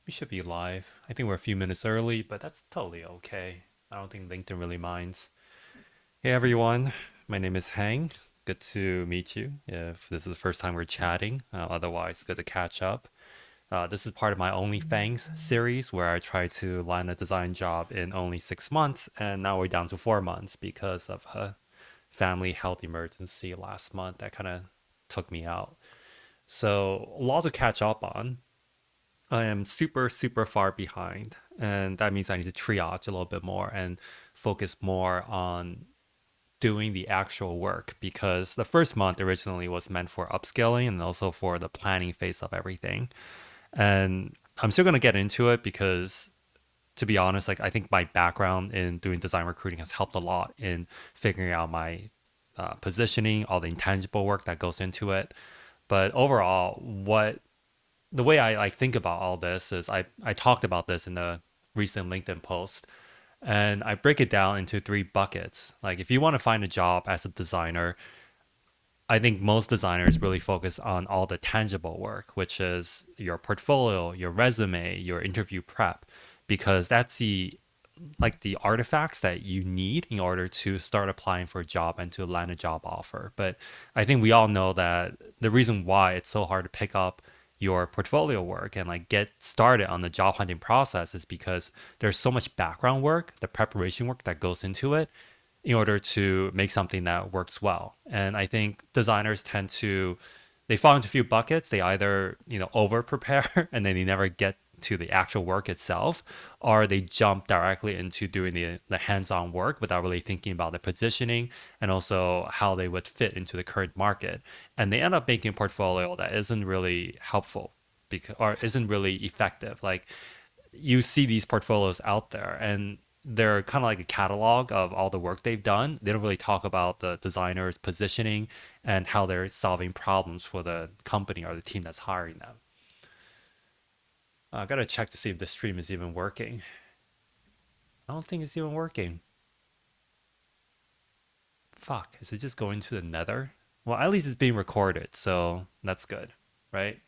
We should be live. I think we're a few minutes early, but that's totally okay. I don't think LinkedIn really minds. Hey everyone, my name is Hang. Good to meet you. If this is the first time we're chatting, otherwise, good to catch up. This is part of my OnlyFangs series where I try to land a design job in only 6 months, and now we're down to 4 months because of a family health emergency last month that kind of took me out. So, a lot to catch up on. I am super, super far behind. And that means I need to triage a little bit more and focus more on doing the actual work because the first month originally was meant for upskilling and also for the planning phase of everything. And I'm still going to get into it because, to be honest, like I think my background in doing design recruiting has helped a lot in figuring out my positioning, all the intangible work that goes into it. But overall, what the way I like think about all this is I talked about this in a recent LinkedIn post, and I break it down into three buckets. Like if you want to find a job as a designer, I think most designers really focus on all the tangible work, which is your portfolio, your resume, your interview prep, because that's the artifacts that you need in order to start applying for a job and to land a job offer. But I think we all know that the reason why it's so hard to pick up your portfolio work and like get started on the job hunting process is because there's so much background work, the preparation work that goes into it in order to make something that works well. And I think designers tend to they fall into a few buckets. They either, over prepare and then they never get to the actual work itself, or they jump directly into doing the hands-on work without really thinking about the positioning and also how they would fit into the current market. And they end up making a portfolio that isn't really helpful because or isn't really effective. Like you see these portfolios out there and they're kind of like a catalog of all the work they've done. They don't really talk about the designer's positioning and how they're solving problems for the company or the team that's hiring them. I gotta check to see if the stream is even working. I don't think it's even working. Fuck, is it just going to the nether? Well, at least it's being recorded, so that's good, right?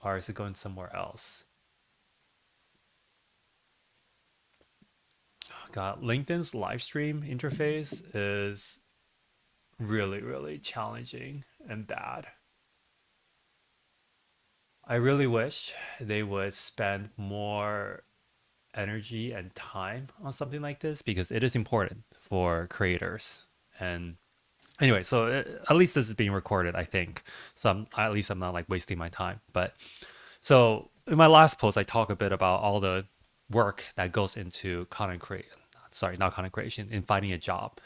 Or is it going somewhere else? God, LinkedIn's live stream interface is really, really challenging and bad. I really wish they would spend more energy and time on something like this because it is important for creators. And anyway, so at least this is being recorded, I think. So at least I'm not like wasting my time. But so in my last post, I talk a bit about all the work that goes into content creation. Sorry, not content creation, in finding a job.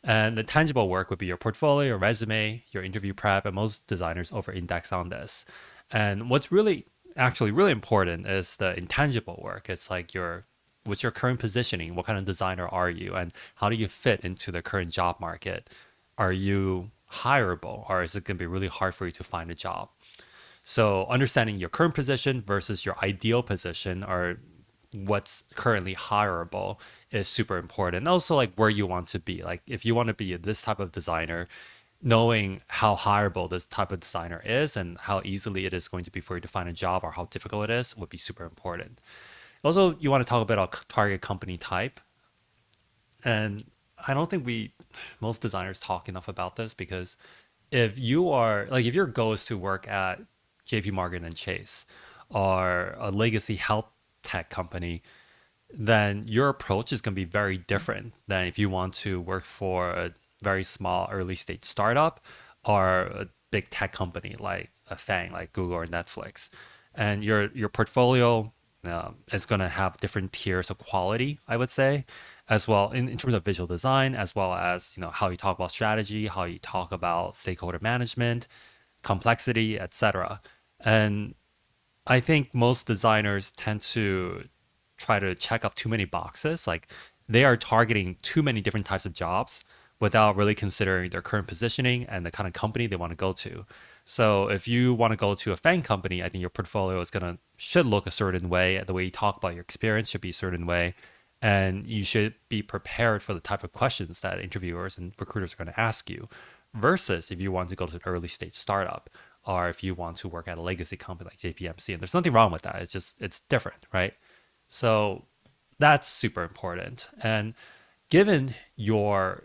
And the tangible work would be your portfolio, your resume, your interview prep, and most designers over index on this. And what's really actually really important is the intangible work. It's like what's your current positioning? What kind of designer are you? And how do you fit into the current job market? Are you hireable or is it going to be really hard for you to find a job? So understanding your current position versus your ideal position or what's currently hireable is super important. And also like where you want to be. Like if you want to be this type of designer, knowing how hireable this type of designer is and how easily it is going to be for you to find a job or how difficult it is would be super important. Also, you want to talk about target company type. And I don't think most designers talk enough about this because if your goal is to work at JP Morgan and Chase or a legacy health tech company, then your approach is going to be very different than if you want to work for a very small early stage startup or a big tech company like a FANG, like Google or Netflix. And your portfolio is going to have different tiers of quality, I would say, as well in terms of visual design, as well as how you talk about strategy, how you talk about stakeholder management, complexity, etc. And I think most designers tend to try to check off too many boxes. Like they are targeting too many different types of jobs without really considering their current positioning and the kind of company they want to go to. So if you want to go to a FANG company, I think your portfolio should look a certain way. The way you talk about your experience should be a certain way. And you should be prepared for the type of questions that interviewers and recruiters are going to ask you. Versus if you want to go to an early stage startup or if you want to work at a legacy company like JPMC. And there's nothing wrong with that. It's different, right? So that's super important. And given your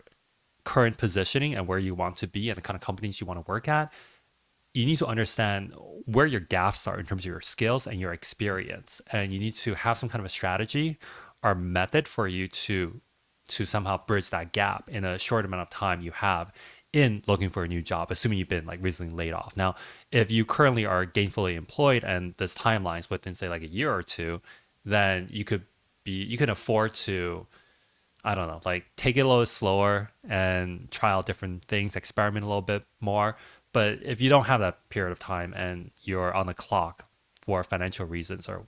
current positioning and where you want to be and the kind of companies you want to work at, you need to understand where your gaps are in terms of your skills and your experience. And you need to have some kind of a strategy or method for you to somehow bridge that gap in a short amount of time you have in looking for a new job, assuming you've been like recently laid off. Now, if you currently are gainfully employed and this timelines within say like a year or two, then you can afford to, I don't know, like take it a little slower and try out different things, experiment a little bit more. But if you don't have that period of time and you're on the clock for financial reasons or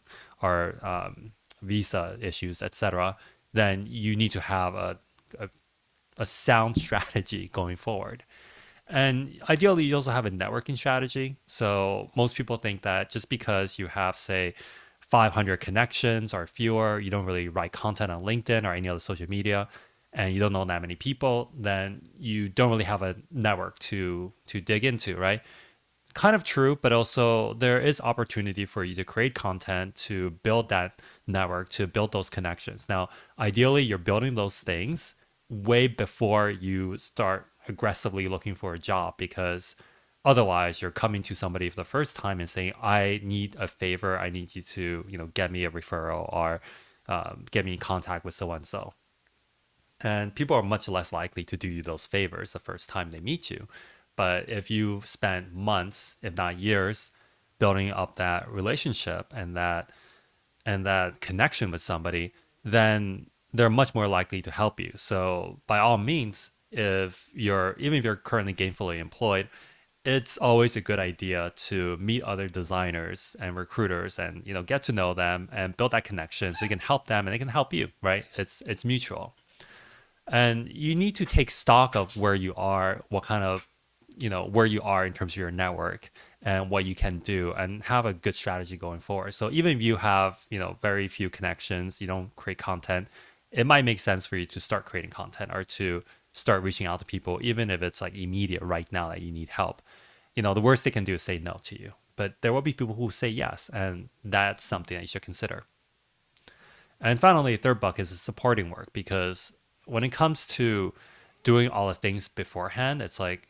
visa issues, etc., then you need to have a, a sound strategy going forward. And ideally, you also have a networking strategy. So most people think that just because you have, say, 500 connections or fewer, you don't really write content on LinkedIn or any other social media, and you don't know that many people, then you don't really have a network to dig into, right? Kind of true, but also there is opportunity for you to create content to build that network, to build those connections. Now, ideally, you're building those things way before you start aggressively looking for a job because otherwise you're coming to somebody for the first time and saying, I need a favor, I need you to, get me a referral or get me in contact with so and so. And people are much less likely to do you those favors the first time they meet you. But if you spend months, if not years, building up that relationship and that connection with somebody, then they're much more likely to help you. So by all means, even if you're currently gainfully employed, it's always a good idea to meet other designers and recruiters and get to know them and build that connection so you can help them and they can help you, right? It's mutual. And you need to take stock of where you are, what kind of, where you are in terms of your network and what you can do and have a good strategy going forward. So even if you have, very few connections, you don't create content, it might make sense for you to start creating content or to start reaching out to people, even if it's like immediate right now that you need help. The worst they can do is say no to you. But there will be people who say yes, and that's something that you should consider. And finally, third bucket is supporting work because when it comes to doing all the things beforehand, it's like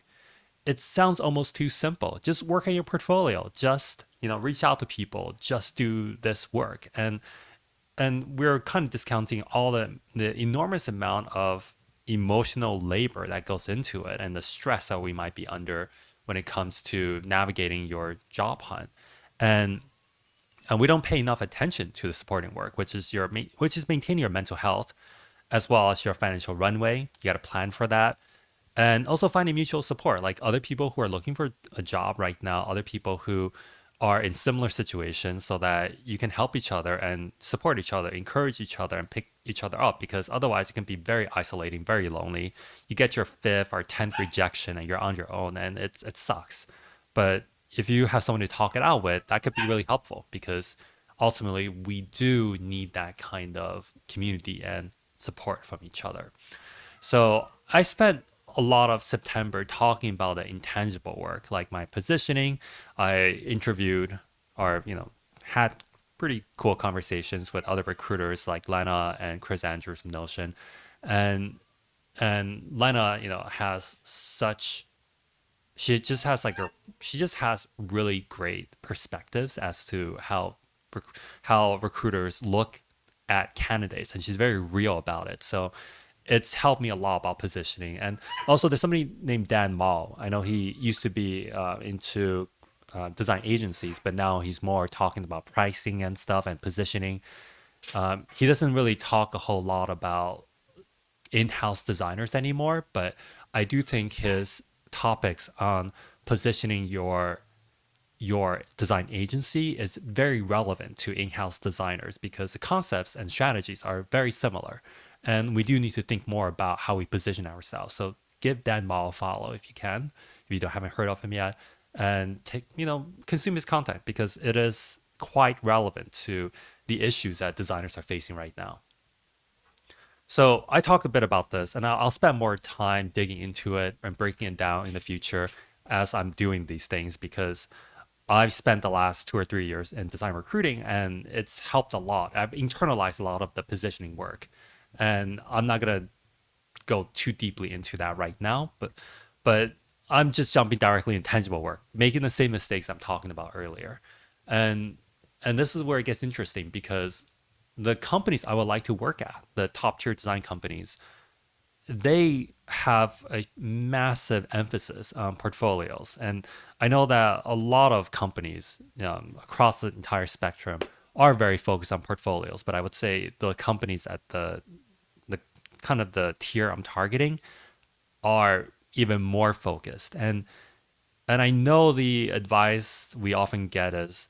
it sounds almost too simple. Just work on your portfolio. Just reach out to people. Just do this work. And we're kind of discounting all the enormous amount of emotional labor that goes into it and the stress that we might be under when it comes to navigating your job hunt. And and we don't pay enough attention to the supporting work, which is maintaining your mental health as well as your financial runway. You got to plan for that, and also finding mutual support, like other people who are looking for a job right now, other people who are in similar situations, so that you can help each other and support each other, encourage each other, and pick each other up. Because otherwise, it can be very isolating, very lonely. You get your fifth or 10th rejection, and you're on your own, and it sucks. But if you have someone to talk it out with, that could be really helpful because ultimately we do need that kind of community and support from each other. So I spent a lot of September talking about the intangible work, like my positioning. I interviewed or, had pretty cool conversations with other recruiters like Lena and Chris Andrews from Notion. And Lena, has such she just has like a she just has really great perspectives as to how recruiters look at candidates, and she's very real about it. So it's helped me a lot about positioning. And also, there's somebody named Dan Mall. I know he used to be into design agencies, but now he's more talking about pricing and stuff and positioning. He doesn't really talk a whole lot about in-house designers anymore, but I do think his topics on positioning your design agency is very relevant to in-house designers because the concepts and strategies are very similar, and we do need to think more about how we position ourselves. So give Dan Mall a follow if you can, if you don't haven't heard of him yet, and consume his content because it is quite relevant to the issues that designers are facing right now. So I talked a bit about this, and I'll spend more time digging into it and breaking it down in the future. as I'm doing these things because I've spent the last 2 or 3 years in design recruiting and it's helped a lot. I've internalized a lot of the positioning work. And I'm not going to go too deeply into that right now, but I'm just jumping directly in tangible work, making the same mistakes I'm talking about earlier. And and this is where it gets interesting because the companies I would like to work at, the top tier design companies, they have a massive emphasis on portfolios. And I know that a lot of companies across the entire spectrum are very focused on portfolios, but I would say the companies at the kind of the tier I'm targeting are even more focused. And I know the advice we often get is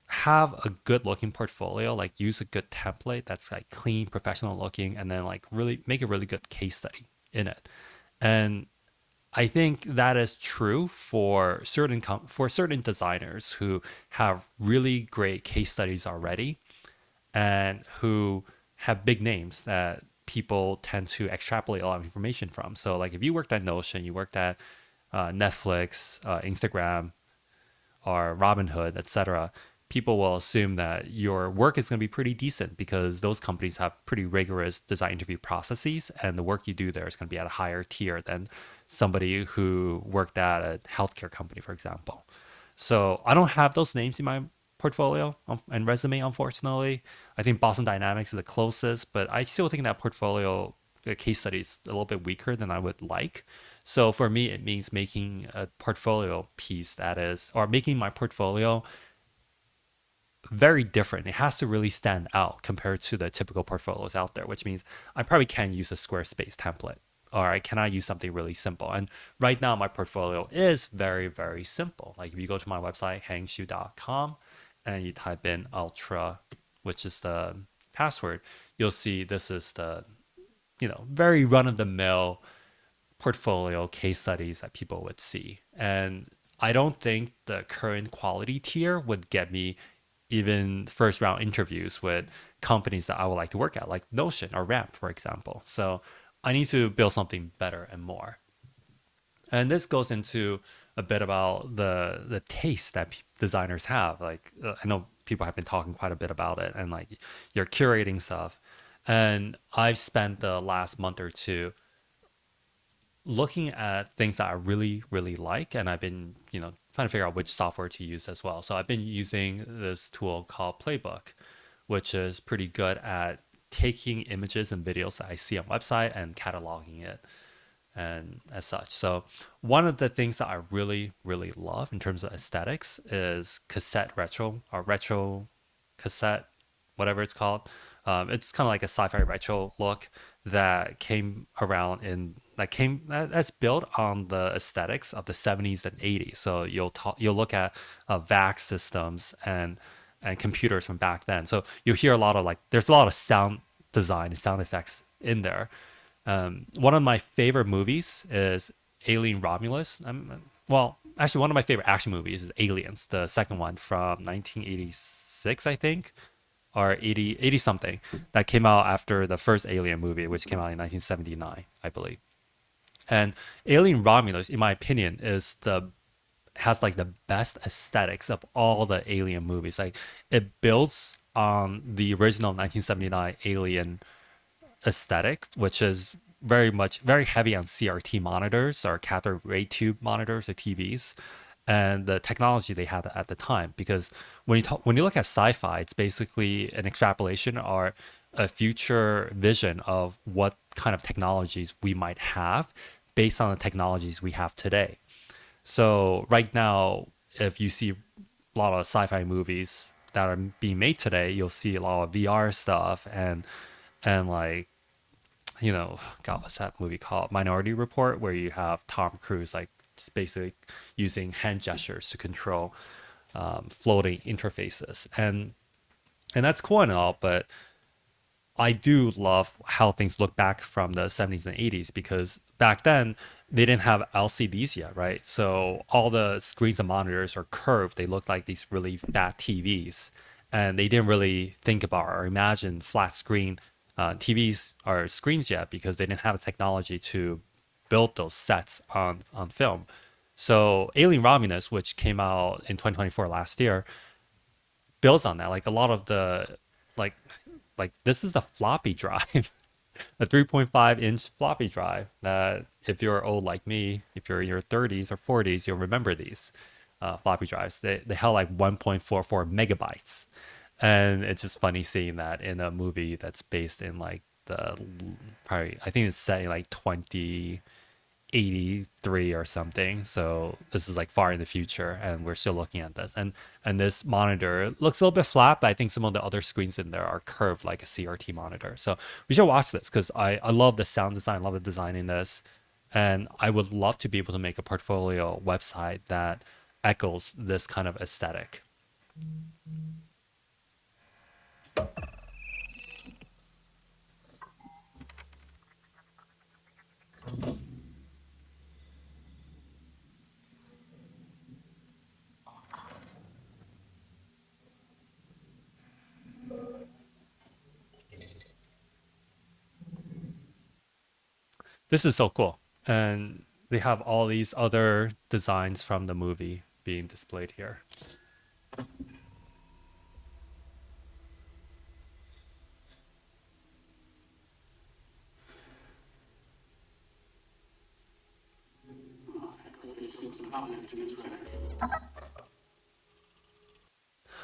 have a good looking portfolio, like use a good template that's like clean, professional looking, and then like really make a really good case study in it. And I think that is true for for certain designers who have really great case studies already and who have big names that people tend to extrapolate a lot of information from. So like if you worked at Notion, you worked at Netflix, Instagram, or Robinhood, etc., people will assume that your work is going to be pretty decent because those companies have pretty rigorous design interview processes, and the work you do there is going to be at a higher tier than somebody who worked at a healthcare company, for example. So I don't have those names in my portfolio and resume, unfortunately. I think Boston Dynamics is the closest, but I still think that portfolio the case study is a little bit weaker than I would like. So for me, it means making a portfolio piece that is, or making my portfolio very different. It has to really stand out compared to the typical portfolios out there, which means I probably can use a Squarespace template or I cannot use something really simple. And right now, my portfolio is very, very simple. Like if you go to my website, hangshu.com, and you type in ultra, which is the password, you'll see this is the, very run of the mill portfolio case studies that people would see. And I don't think the current quality tier would get me even first round interviews with companies that I would like to work at, like Notion or Ramp, for example. So I need to build something better and more. And this goes into a bit about the taste that designers have. Like I know people have been talking quite a bit about it, and like you're curating stuff. And I've spent the last month or two looking at things that I really, really like, and I've been, trying to figure out which software to use as well. So I've been using this tool called Playbook, which is pretty good at taking images and videos that I see on website and cataloging it and as such. So one of the things that I really, really love in terms of aesthetics is cassette retro or retro cassette, whatever it's called. It's kind of like a sci-fi retro look that came around in that's built on the aesthetics of the 70s and 80s. So you'll look at VAX systems and computers from back then. So you'll hear a lot of like there's a lot of sound design and sound effects in there. One of my favorite movies is Alien Romulus. Well, actually, one of my favorite action movies is Aliens, the second one from 1986, I think, or 80 something, that came out after the first Alien movie, which came out in 1979, I believe. And Alien Romulus, in my opinion, has like the best aesthetics of all the Alien movies. Like it builds on the original 1979 Alien aesthetic, which is very heavy on CRT monitors or cathode ray tube monitors or TVs, and the technology they had at the time. Because when you look at sci-fi, it's basically an extrapolation or a future vision of what kind of technologies we might have based on the technologies we have today. So right now, if you see a lot of sci-fi movies that are being made today, you'll see a lot of VR stuff and like God, what's that movie called? Minority Report, where you have Tom Cruise like just basically using hand gestures to control floating interfaces, and that's cool and all, but I do love how things look back from the 70s and 80s because back then they didn't have LCDs yet, right? So all the screens and monitors are curved. They look like these really fat TVs. And they didn't really think about or imagine flat screen TVs or screens yet because they didn't have the technology to build those sets on film. So Alien Romulus, which came out in 2024 last year, builds on that. Like a lot of the like like this is a floppy drive, a 3.5-inch floppy drive that if you're old like me, if you're in your 30s or 40s, you'll remember these floppy drives. They held like 1.44 megabytes. And it's just funny seeing that in a movie that's based in like the probably I think it's set in like 2083 or something. So this is like far in the future, and we're still looking at this. And this monitor looks a little bit flat, but I think some of the other screens in there are curved like a CRT monitor. So we should watch this because I love the sound design, I love the design in this, and I would love to be able to make a portfolio website that echoes this kind of aesthetic. This is so cool. And they have all these other designs from the movie being displayed here.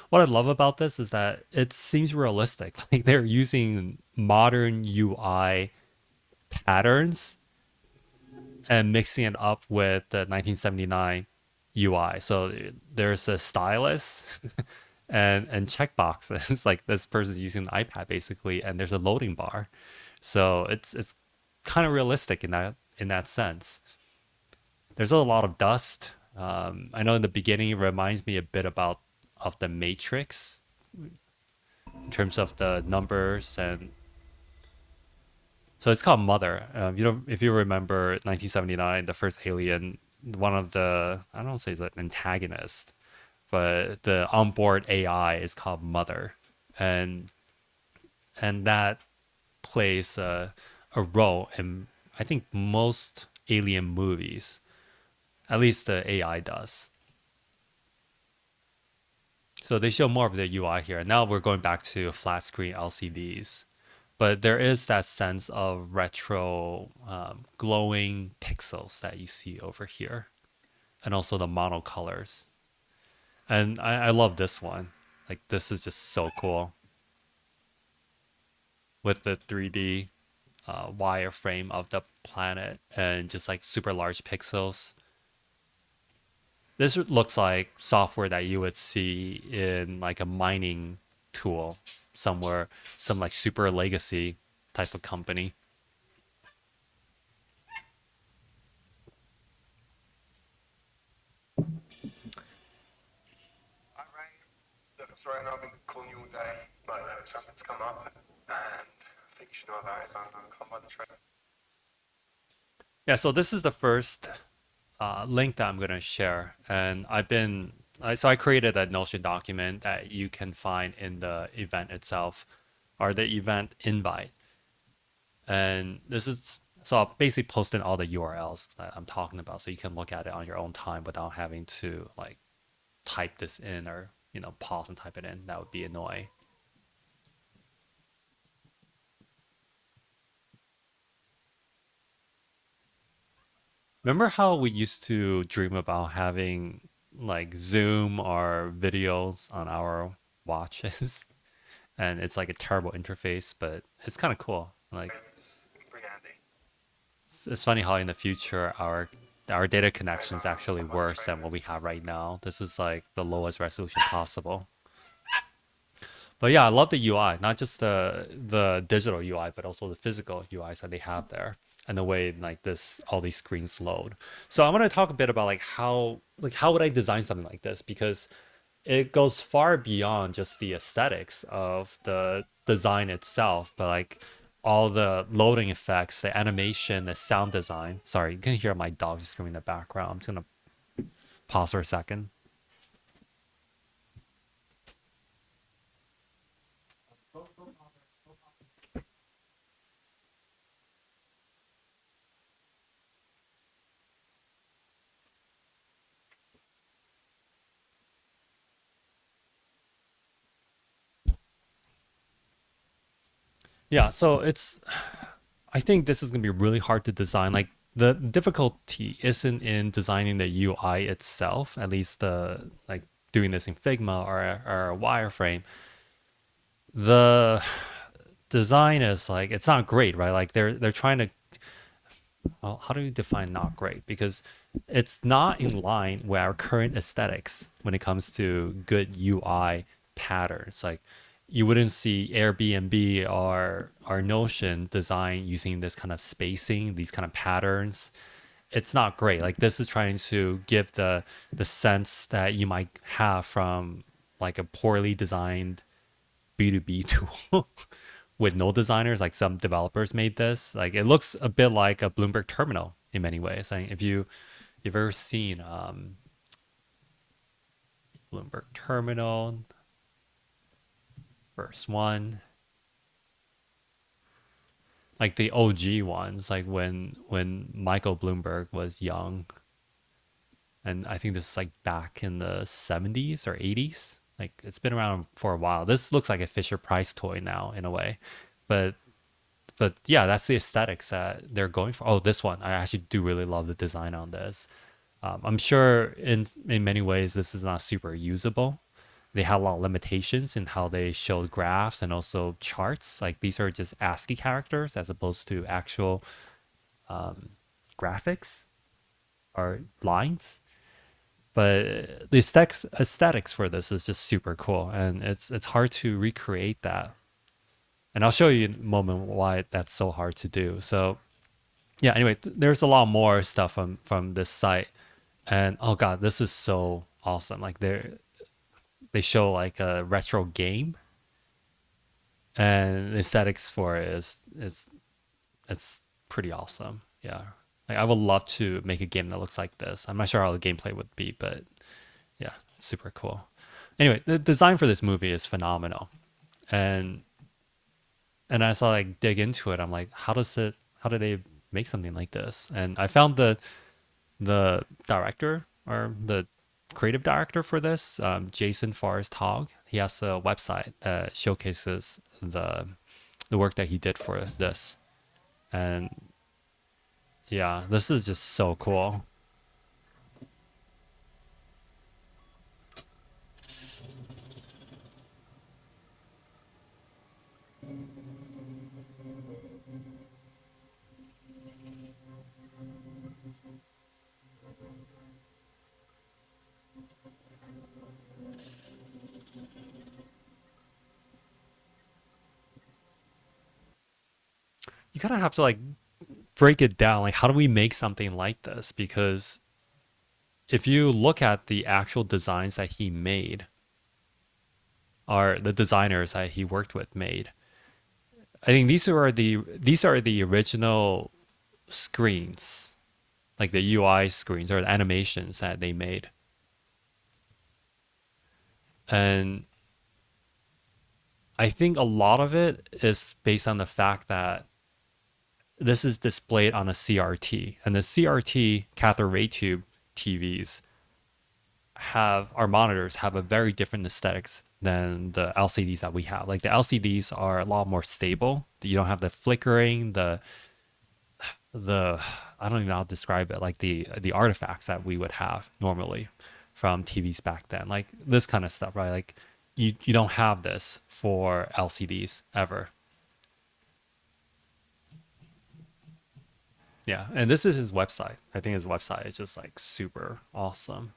What I love about this is that it seems realistic. Like they're using modern UI patterns and mixing it up with the 1979 UI. So there's a stylus and checkboxes. Like this person's using the iPad basically, and there's a loading bar. So it's kind of realistic in that sense. There's a lot of dust. I know in the beginning it reminds me a bit about of the Matrix in terms of the numbers, and so it's called Mother. You know, if you remember 1979, the first Alien, one of the I don't say it's an antagonist, but the onboard AI is called Mother, and that plays a role in I think most Alien movies. At least the AI does. So they show more of the UI here. Now we're going back to flat screen LCDs, but there is that sense of retro glowing pixels that you see over here, and also the monocolors. And I love this one. Like this is just so cool with the 3D wireframe of the planet and just like super large pixels. This looks like software that you would see in like a mining tool somewhere, some like super legacy type of company. Yeah, so this is the first link that I'm going to share. And so I created a Notion document that you can find in the event itself or the event invite. And this is, so I'll basically post in all the URLs that I'm talking about so you can look at it on your own time without having to like type this in or, pause and type it in. That would be annoying. Remember how we used to dream about having like Zoom or videos on our watches? And it's like a terrible interface, but it's kind of cool. Like it's funny how in the future our data connection is actually worse than what we have right now. This is like the lowest resolution possible. But yeah, I love the UI, not just the digital UI, but also the physical UIs that they have there, and the way like this all these screens load. So I want to talk a bit about like how would I design something like this, because it goes far beyond just the aesthetics of the design itself, but like all the loading effects, the animation, the sound design. Sorry, you can hear my dog screaming in the background. I'm just gonna pause for a second. Yeah, so it's I think this is gonna be really hard to design. Like the difficulty isn't in designing the UI itself, at least the like doing this in Figma or a wireframe. The design is like it's not great, right? Like they're trying to well, how do you define not great? Because it's not in line with our current aesthetics when it comes to good UI patterns. Like you wouldn't see Airbnb or Notion design using this kind of spacing, these kind of patterns. It's not great. Like this is trying to give the sense that you might have from like a poorly designed B2B tool with no designers. Like some developers made this. Like it looks a bit like a Bloomberg terminal in many ways. Like if you've ever seen Bloomberg terminal, first one, like the OG ones, like when Michael Bloomberg was young, and I think this is like back in the 70s or 80s. Like it's been around for a while. This looks like a Fisher Price toy now in a way, but yeah, that's the aesthetics that they're going for. Oh, this one, I actually do really love the design on this. I'm sure in many ways this is not super usable. They have a lot of limitations in how they show graphs and also charts. Like these are just ASCII characters as opposed to actual graphics or lines. But the aesthetics for this is just super cool, and it's hard to recreate that. And I'll show you in a moment why that's so hard to do. So yeah, anyway, there's a lot more stuff from this site, and oh god, this is so awesome. Like they show like a retro game, and the aesthetics for it is it's pretty awesome. Yeah, like I would love to make a game that looks like this. I'm not sure how the gameplay would be, but yeah, it's super cool. Anyway, the design for this movie is phenomenal, and as I like dig into it, I'm like, how do they make something like this? And I found the director or the creative director for this, Jason Forrest Hogg. He has a website that showcases the work that he did for this, and yeah, this is just so cool. You kind of have to like break it down. Like, how do we make something like this? Because if you look at the actual designs that he made, or the designers that he worked with made, I think these are the original screens, like the UI screens or the animations that they made. And I think a lot of it is based on the fact that this is displayed on a CRT, and the CRT cathode ray tube TVs have our monitors have a very different aesthetics than the LCDs that we have. Like the LCDs are a lot more stable. You don't have the flickering, the I don't even know how to describe it, like the artifacts that we would have normally from TVs back then. Like this kind of stuff, right? Like you don't have this for LCDs ever. Yeah, and this is his website. I think his website is just like super awesome.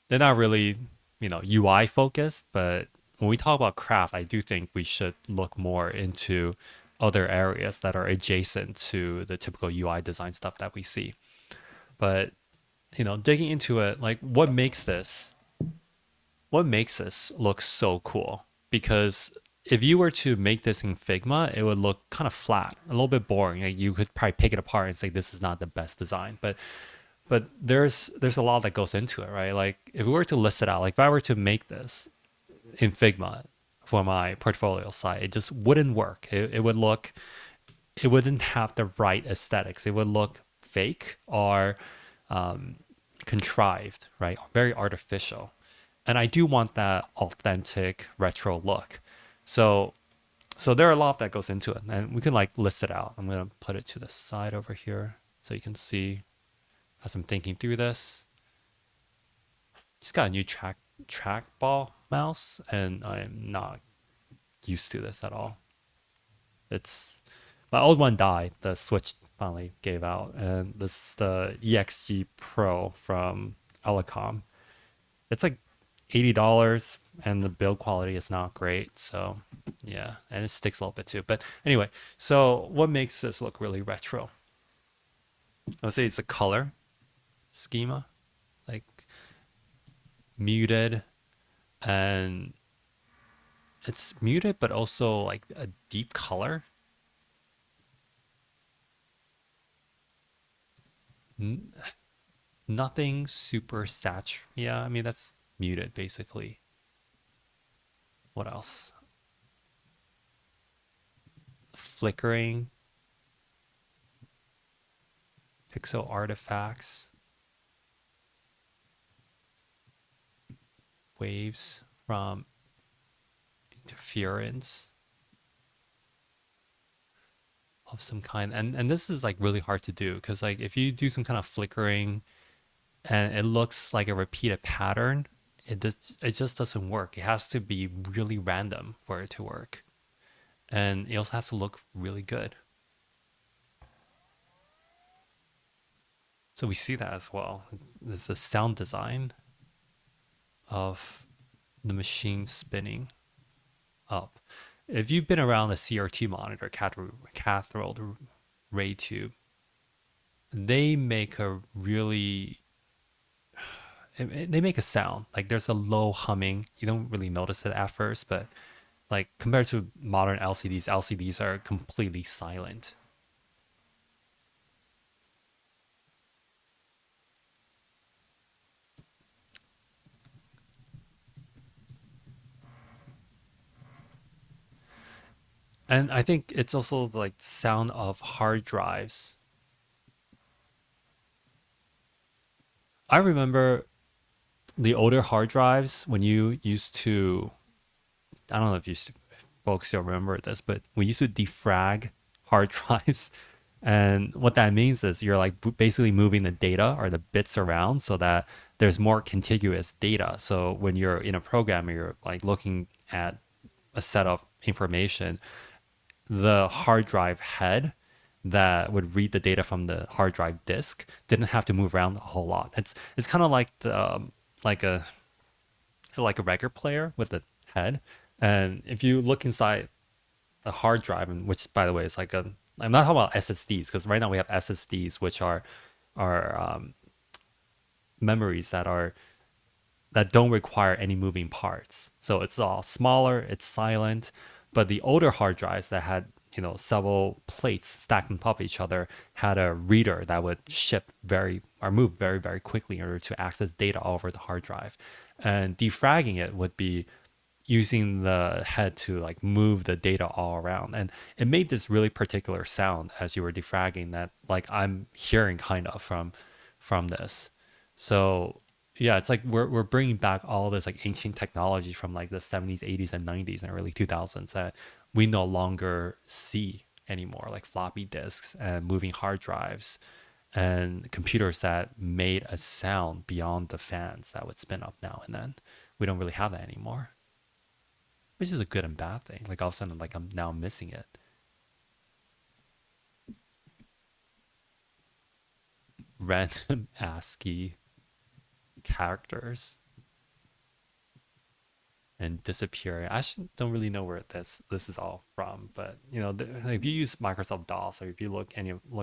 They're not really, UI focused, but when we talk about craft, I do think we should look more into other areas that are adjacent to the typical UI design stuff that we see. But, digging into it, like what makes this look so cool? Because if you were to make this in Figma, it would look kind of flat, a little bit boring. Like you could probably pick it apart and say this is not the best design. But there's a lot that goes into it, right? Like if we were to list it out, like if I were to make this in Figma for my portfolio site, it just wouldn't work. It wouldn't have the right aesthetics. It would look fake or contrived, right? Very artificial. And I do want that authentic retro look. So So there are a lot that goes into it, and we can like list it out. I'm gonna put it to the side over here so you can see as I'm thinking through this. Just got a new trackball mouse, and I'm not used to this at all. It's my old one died. The Switch finally gave out, and this is the EXG Pro from Elecom. It's like $80, and the build quality is not great. So yeah, and it sticks a little bit too. But anyway, so what makes this look really retro? I would say it's the color schema, like muted, and it's muted, but also like a deep color. N- Nothing super saturated. Yeah, I mean that's muted basically. What else? Flickering, pixel artifacts, waves from interference of some kind. And this is like really hard to do because like if you do some kind of flickering and it looks like a repeated pattern, it just doesn't work. It has to be really random for it to work. And it also has to look really good. So we see that as well. There's a sound design of the machine spinning up. If you've been around a CRT monitor, cathode ray tube, they make a really they make a sound. Like there's a low humming. You don't really notice it at first, but like compared to modern LCDs are completely silent. And I think it's also like sound of hard drives. I remember the older hard drives when you used to, I don't know if folks still remember this, but we used to defrag hard drives. And what that means is you're like basically moving the data or the bits around so that there's more contiguous data. So when you're in a program, you're like looking at a set of information, the hard drive head that would read the data from the hard drive disk didn't have to move around a whole lot. It's kind of like like a like a record player with the head. And if you look inside a hard drive, and which by the way is like a, I'm not talking about SSDs because right now we have SSDs which are memories that don't require any moving parts. So it's all smaller, it's silent. But the older hard drives that had, several plates stacked on top of each other had a reader that would ship very or move very, very quickly in order to access data all over the hard drive. And defragging it would be using the head to like move the data all around. And it made this really particular sound as you were defragging that like I'm hearing kind of from this. So yeah, it's like we're bringing back all this like ancient technology from like the 70s, 80s, and 90s and early 2000s that we no longer see anymore, like floppy disks and moving hard drives and computers that made a sound beyond the fans that would spin up now and then. We don't really have that anymore, which is a good and bad thing. Like all of a sudden, like I'm now missing it. Random ASCII characters and disappearing. I actually don't really know where this is all from, but if you use Microsoft DOS or if you look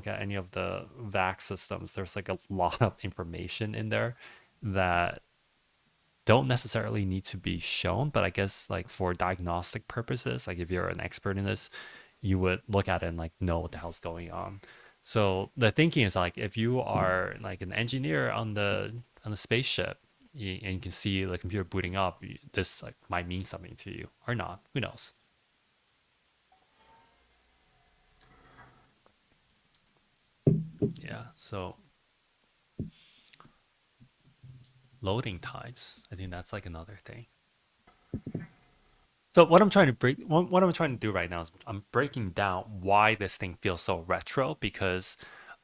at any of the VAX systems, there's like a lot of information in there that don't necessarily need to be shown, but I guess like for diagnostic purposes, like if you're an expert in this, you would look at it and like know what the hell's going on. So the thinking is like if you are like an engineer on the spaceship and you can see the computer booting up, this like might mean something to you or not. Who knows? Yeah. So loading times, I think that's like another thing. So what I'm trying to do right now is I'm breaking down why this thing feels so retro because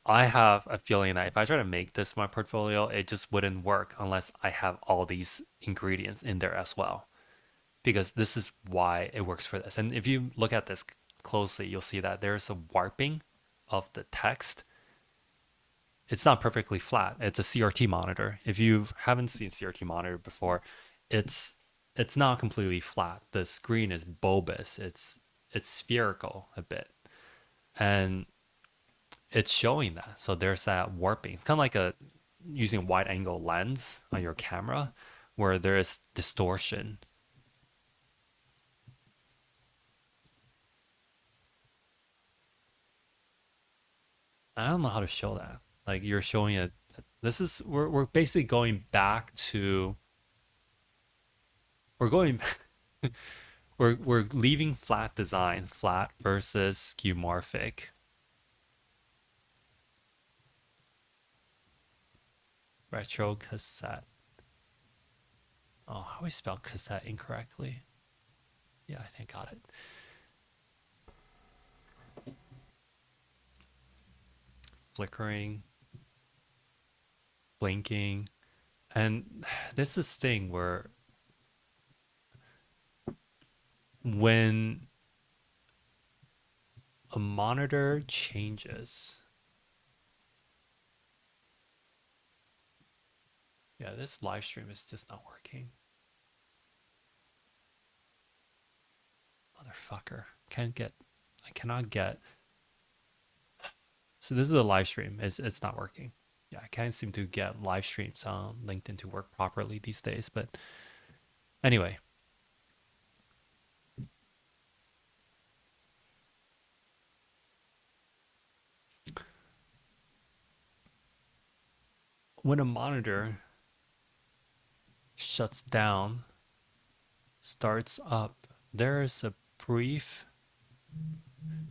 I have a feeling that if I try to make this my portfolio, it just wouldn't work unless I have all these ingredients in there as well. Because this is why it works for this. And if you look at this closely, you'll see that there's a warping of the text. It's not perfectly flat. It's a CRT monitor. If you haven't seen CRT monitor before, it's it's not completely flat. The screen is bulbous. It's spherical a bit. And it's showing that. So there's that warping. It's kind of like a using a wide angle lens on your camera where there is distortion. I don't know how to show that. Like you're showing it. This is we're basically going back to we're going we're leaving flat design, flat versus skeuomorphic. Retro cassette. Oh, how do I spell cassette incorrectly? Yeah, I think I got it. Flickering, blinking, and this is thing where when a monitor changes. Yeah, this live stream is just not working. Motherfucker. I cannot get. So this is a live stream. It's not working. Yeah, I can't seem to get live streams on LinkedIn to work properly these days. But anyway, when a monitor shuts down, starts up, there is a brief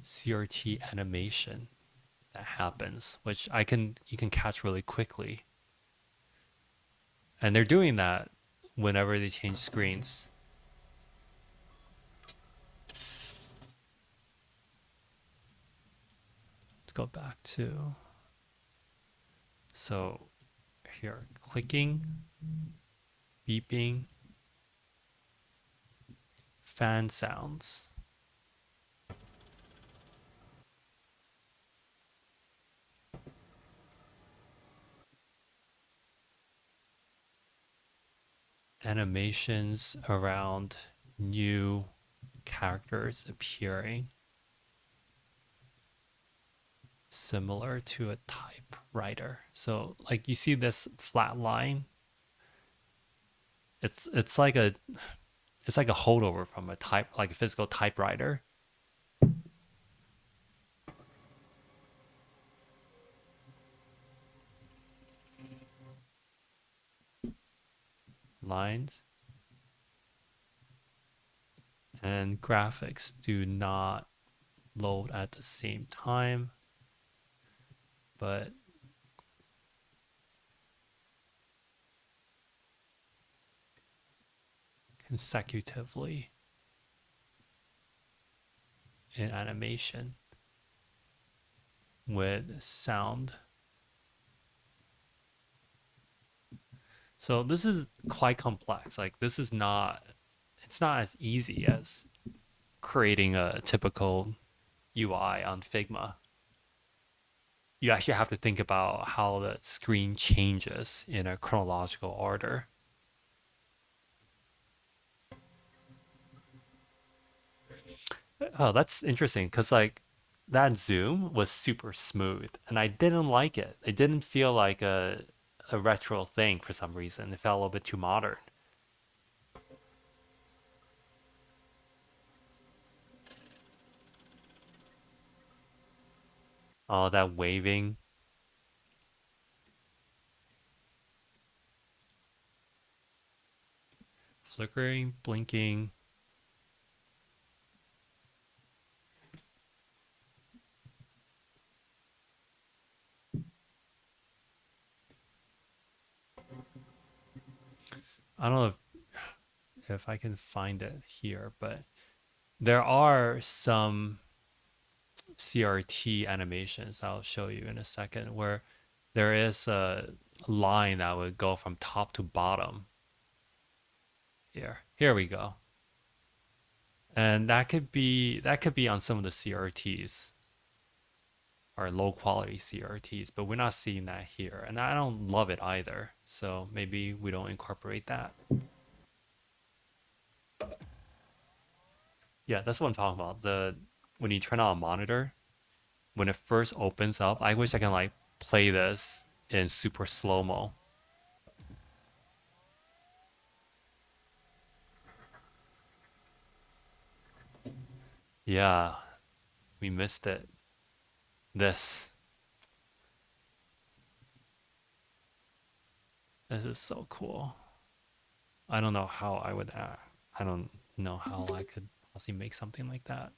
CRT animation that happens, which I can you can catch really quickly. And they're doing that whenever they change screens. Let's go back to so here clicking, beeping, fan sounds, animations around new characters appearing, similar to a typewriter. So like you see this flat line, it's like a it's like a holdover from a type like a physical typewriter. Lines and graphics do not load at the same time, but consecutively in animation with sound. So this is quite complex. Like this is not it's not as easy as creating a typical UI on Figma. You actually have to think about how the screen changes in a chronological order. Oh, that's interesting because like that zoom was super smooth and I didn't like it. It didn't feel like a retro thing for some reason. It felt a little bit too modern. Oh, that waving, flickering, blinking. I don't know if I can find it here, but There are some CRT animations I'll show you in a second where there is a line that would go from top to bottom here. Here we go. And that could be on some of the CRTs or low quality CRTs, but we're not seeing that here. And I don't love it either. So maybe we don't incorporate that. Yeah, that's what I'm talking about. The when you turn on a monitor, when it first opens up, I wish I can like play this in super slow-mo. Yeah, we missed it. This this is so cool. I don't know how I would I don't know how I could possibly make something like that.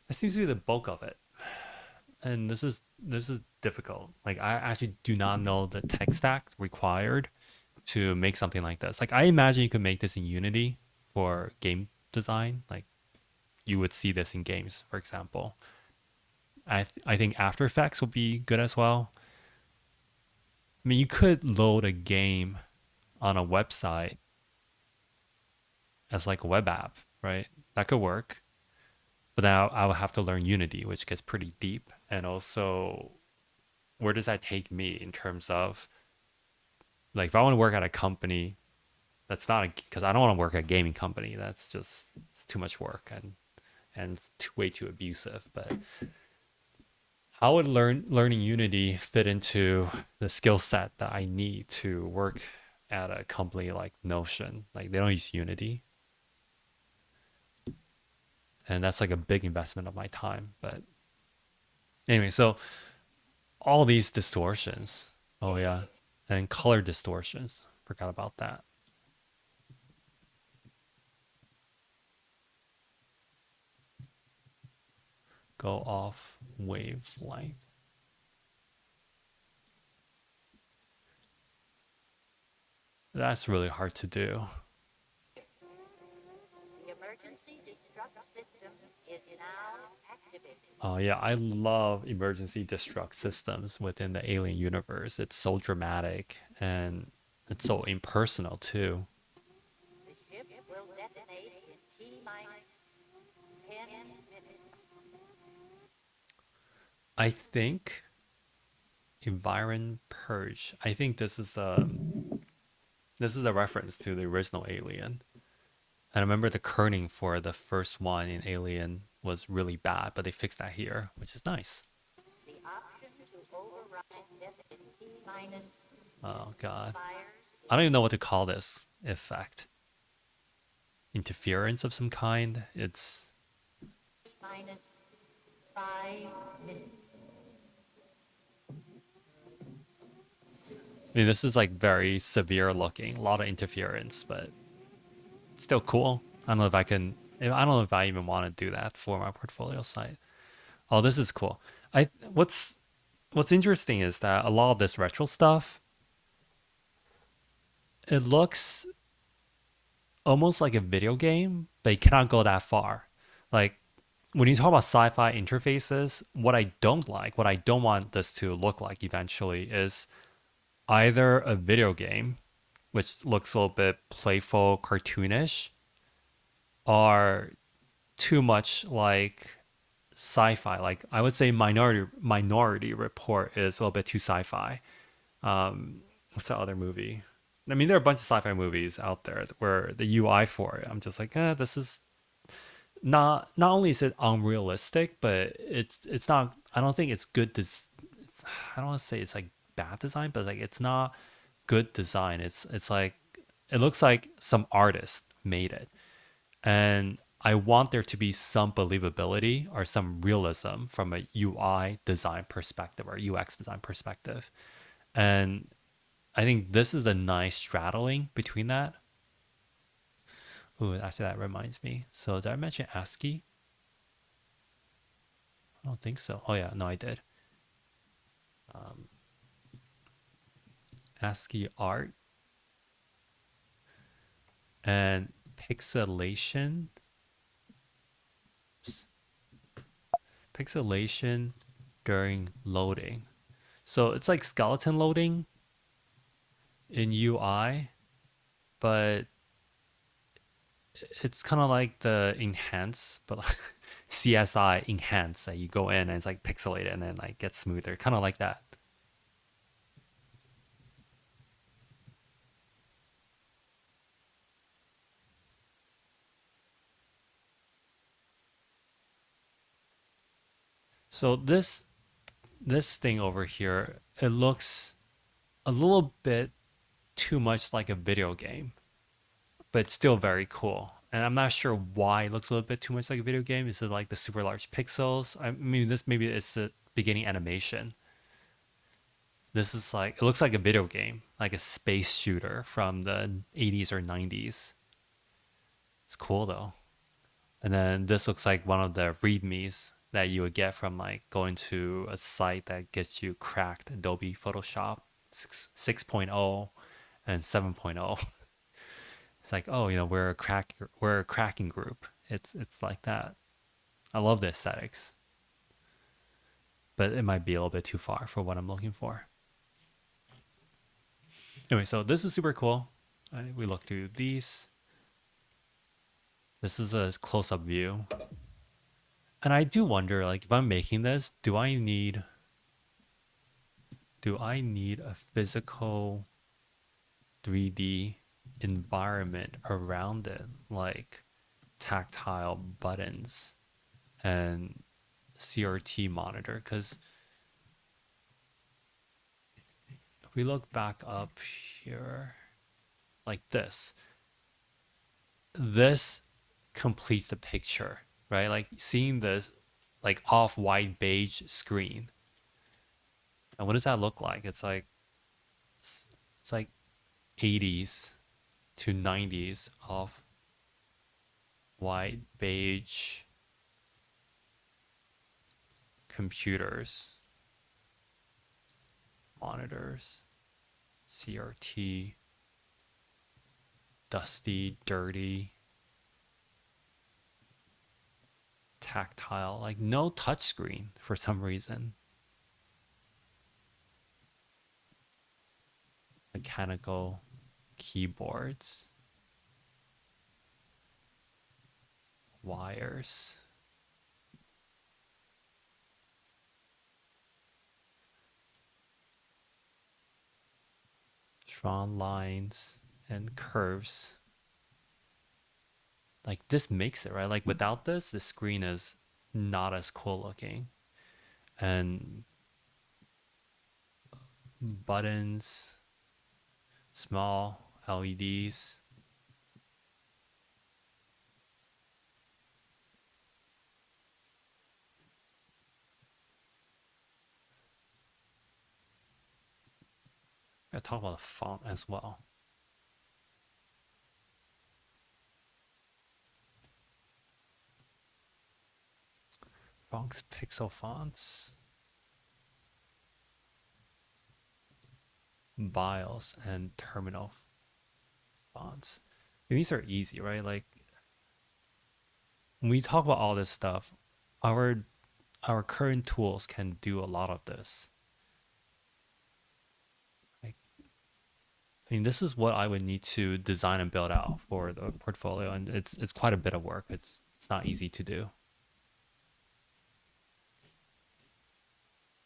That seems to be the bulk of it. And this is difficult. Like I actually do not know the tech stack required to make something like this. Like I imagine you could make this in Unity for game design. Like you would see this in games, for example. I think After Effects would be good as well. I mean, you could load a game on a website as like a web app, right? That could work. But now I would have to learn Unity, which gets pretty deep. And also, where does that take me in terms of like if I want to work at a company that's not because I don't want to work at a gaming company. That's just it's too much work and it's way too abusive. But how would learning Unity fit into the skill set that I need to work at a company like Notion? Like they don't use Unity, and that's like a big investment of my time. But anyway, so all these distortions. Oh yeah, and color distortions. Forgot about that. Go off wavelength. That's really hard to do. The emergency destruct system is now activated. Oh yeah, I love emergency destruct systems within the Alien universe. It's so dramatic and it's so impersonal too. The ship will detonate in T minus 10 minutes. I think Environ Purge. I think this is a reference to the original Alien. And I remember the kerning for the first one in Alien was really bad, but they fixed that here, which is nice. The option to override death in T minus. Oh god. I don't even know what to call this effect. Interference of some kind. It's minus 5 minutes. I mean, this is like very severe looking, a lot of interference, but it's still cool. I don't know if I can. I don't know if I even want to do that for my portfolio site. Oh, this is cool. I what's interesting is that a lot of this retro stuff, it looks almost like a video game, but it cannot go that far. Like when you talk about sci-fi interfaces, what I don't like, what I don't want this to look like eventually is either a video game, which looks a little bit playful, cartoonish, or too much like sci-fi. Like I would say Minority Report is a little bit too sci-fi. What's the other movie? I mean, there are a bunch of sci-fi movies out there where the UI for it, I'm just like, this is not only is it unrealistic, but it's not. I don't think it's good. I don't want to say it's like bad design, but like it's not good design. It's like it looks like some artist made it, and I want there to be some believability or some realism from a UI design perspective or UX design perspective, and I think this is a nice straddling between that. Ooh, actually, that reminds me. So, did I mention ASCII? I don't think so. Oh, yeah, no, I did. um, ASCII art and pixelation. Pixelation during loading. So it's like skeleton loading in UI, but it's kind of like the enhance, but like CSI enhance that you go in and it's like pixelated and then like gets smoother, kind of like that. So this thing over here, it looks a little bit too much like a video game, but it's still very cool. And I'm not sure why it looks a little bit too much like a video game. Is it like the super large pixels? I mean, this maybe it's the beginning animation. This is like it looks like a video game, like a space shooter from the 80s or 90s. It's cool though. And then this looks like one of the readmes that you would get from like going to a site that gets you cracked Adobe Photoshop 6.0 and 7.0. It's like, oh, we're a cracking group. It's like that. I love the aesthetics, but it might be a little bit too far for what I'm looking for. Anyway, so this is super cool. We look through these. This is a close-up view. And I do wonder, like, if I'm making this, do I need a physical 3D environment around it, like tactile buttons and CRT monitor? Because if we look back up here, like this completes the picture, right? Like seeing this like off-white beige screen. And what does that look like? It's like 80s to 90s off white beige computers, monitors, CRT, dusty, dirty, tactile, like no touchscreen for some reason. Mechanical keyboards, wires, drawn lines, and curves. Like this makes it, right? Like without this, the screen is not as cool looking. And buttons, small LEDs. I talk about the font as well. Fox Pixel fonts, BIOS, and terminal fonts. And these are easy, right? Like when we talk about all this stuff, our our current tools can do a lot of this. Like, I mean, this is what I would need to design and build out for the portfolio, and it's quite a bit of work. It's not easy to do.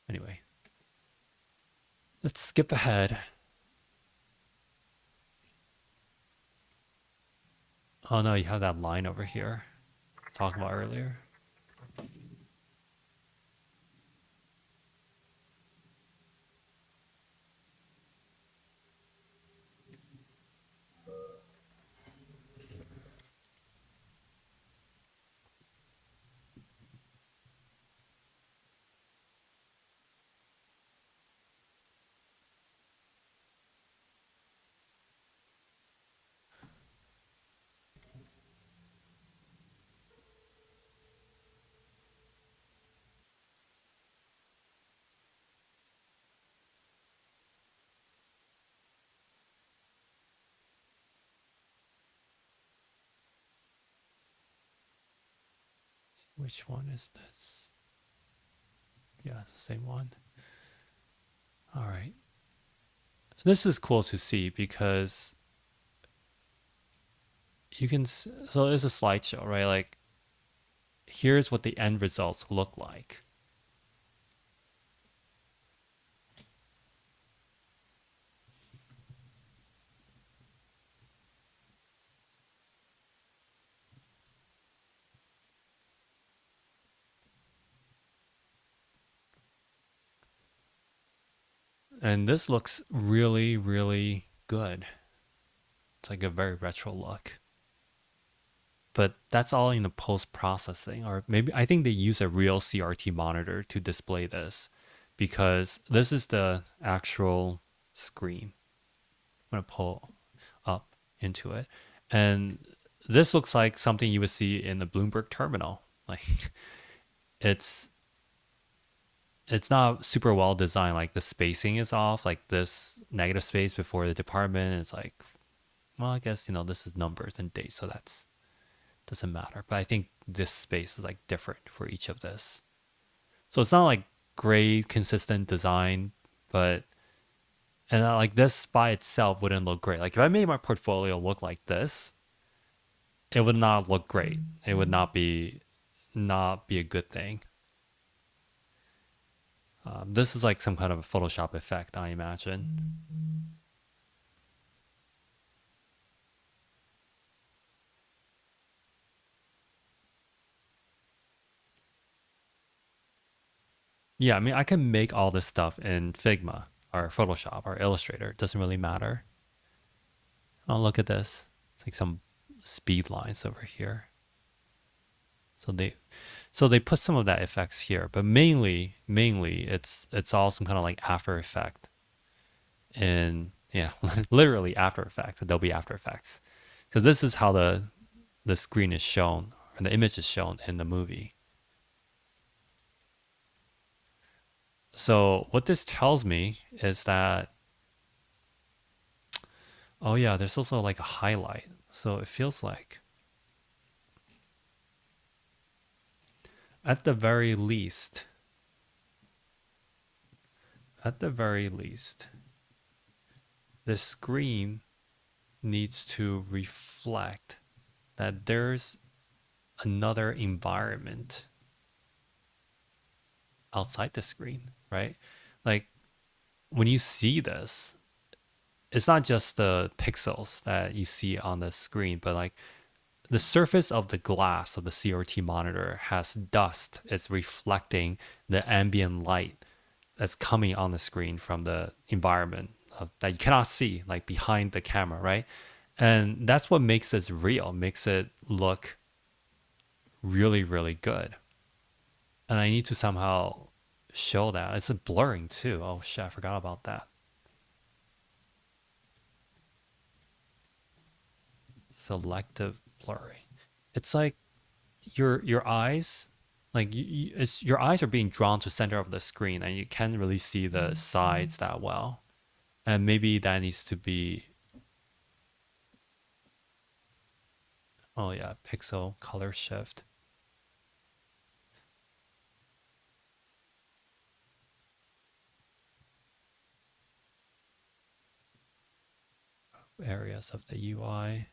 Anyway, let's skip ahead. Oh no, you have that line over here. I was talking about earlier. Which one is this? Yeah, it's the same one. All right. This is cool to see because you can, so it's a slideshow, right? Like, here's what the end results look like. And this looks really, really good. It's like a very retro look. But that's all in the post processing. Or maybe I think they use a real CRT monitor to display this because this is the actual screen. I'm going to pull up into it. And this looks like something you would see in the Bloomberg terminal. Like it's it's not super well designed. Like the spacing is off. Like this negative space before the department is like, well, I guess this is numbers and dates, so that's doesn't matter. But I think this space is like different for each of this. So it's not like great consistent design, but and like this by itself wouldn't look great. Like if I made my portfolio look like this, it would not look great. It would not be a good thing. This is like some kind of a Photoshop effect, I imagine. Yeah, I mean, I can make all this stuff in Figma or Photoshop or Illustrator. It doesn't really matter. Oh, look at this. It's like some speed lines over here. So they put some of that effects here, but mainly it's all some kind of like After Effect and yeah, literally After Effects, Adobe After Effects, because this is how the screen is shown or the image is shown in the movie. So what this tells me is that, oh yeah, there's also like a highlight. So it feels like at the very least, at the very least, the screen needs to reflect that there's another environment outside the screen, right? Like when you see this, it's not just the pixels that you see on the screen, but like the surface of the glass of the CRT monitor has dust. It's reflecting the ambient light that's coming on the screen from the environment that you cannot see, like behind the camera, right? And that's what makes this real, makes it look really, really good. And I need to somehow show that. It's a blurring too. Oh shit, I forgot about that. Selective blurring. It's like your eyes, like it's your eyes are being drawn to center of the screen, and you can't really see the sides that well. And maybe that needs to be, oh yeah, pixel color shift areas of the UI.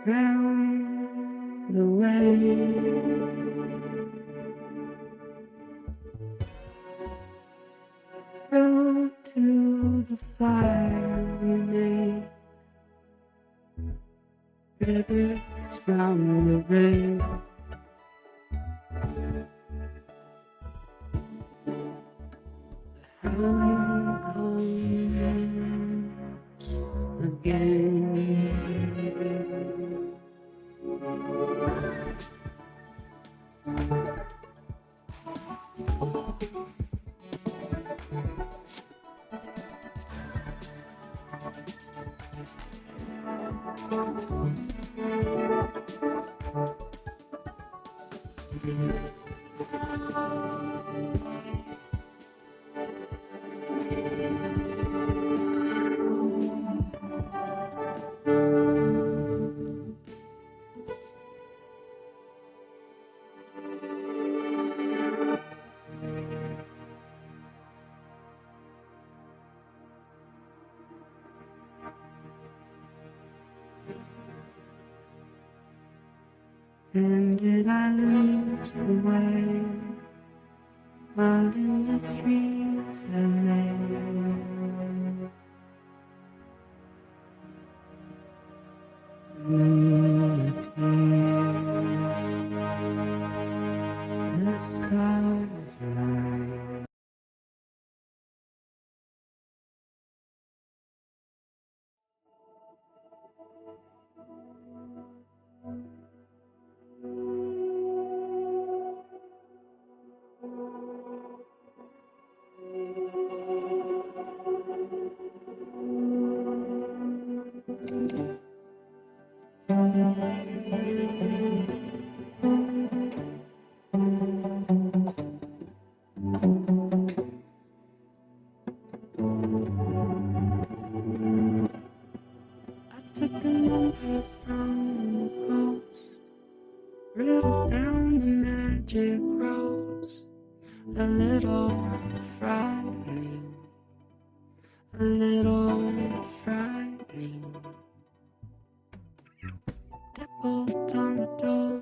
round the way. Road to the fire we made, rivers from the rain. Howling comes again. Then did I lose the way while in the trees I lay? The moon appeared, the stars aligned. I took a number from the ghost, riddled down the magic roads, a little frightening, a little frightening. Deadbolt on the door.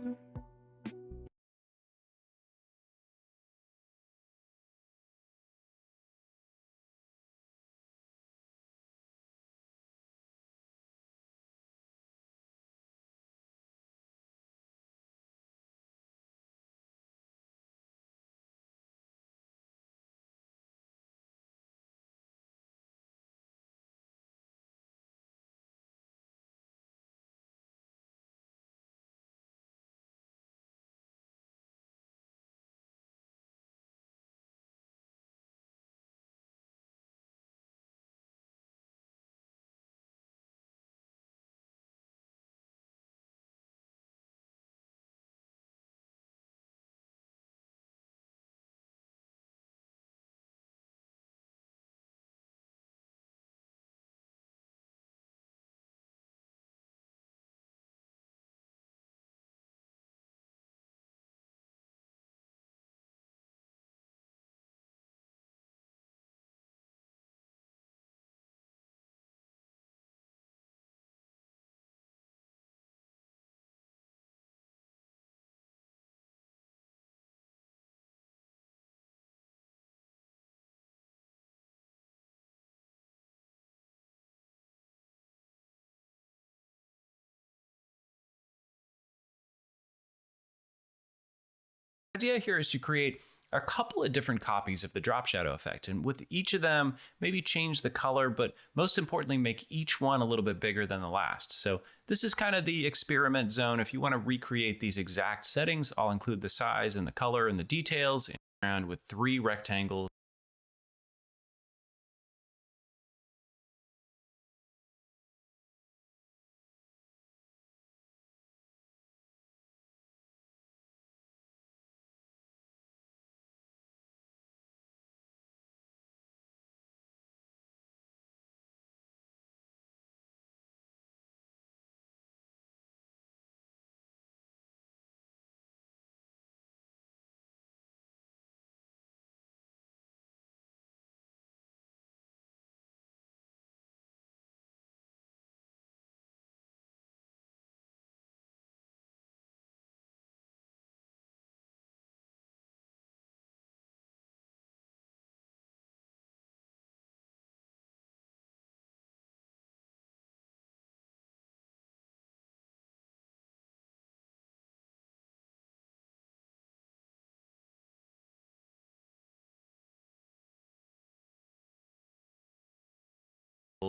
Idea here is to create a couple of different copies of the drop shadow effect, and with each of them maybe change the color, but most importantly make each one a little bit bigger than the last. So this is kind of the experiment zone. If you want to recreate these exact settings, I'll include the size and the color and the details around with 3 rectangles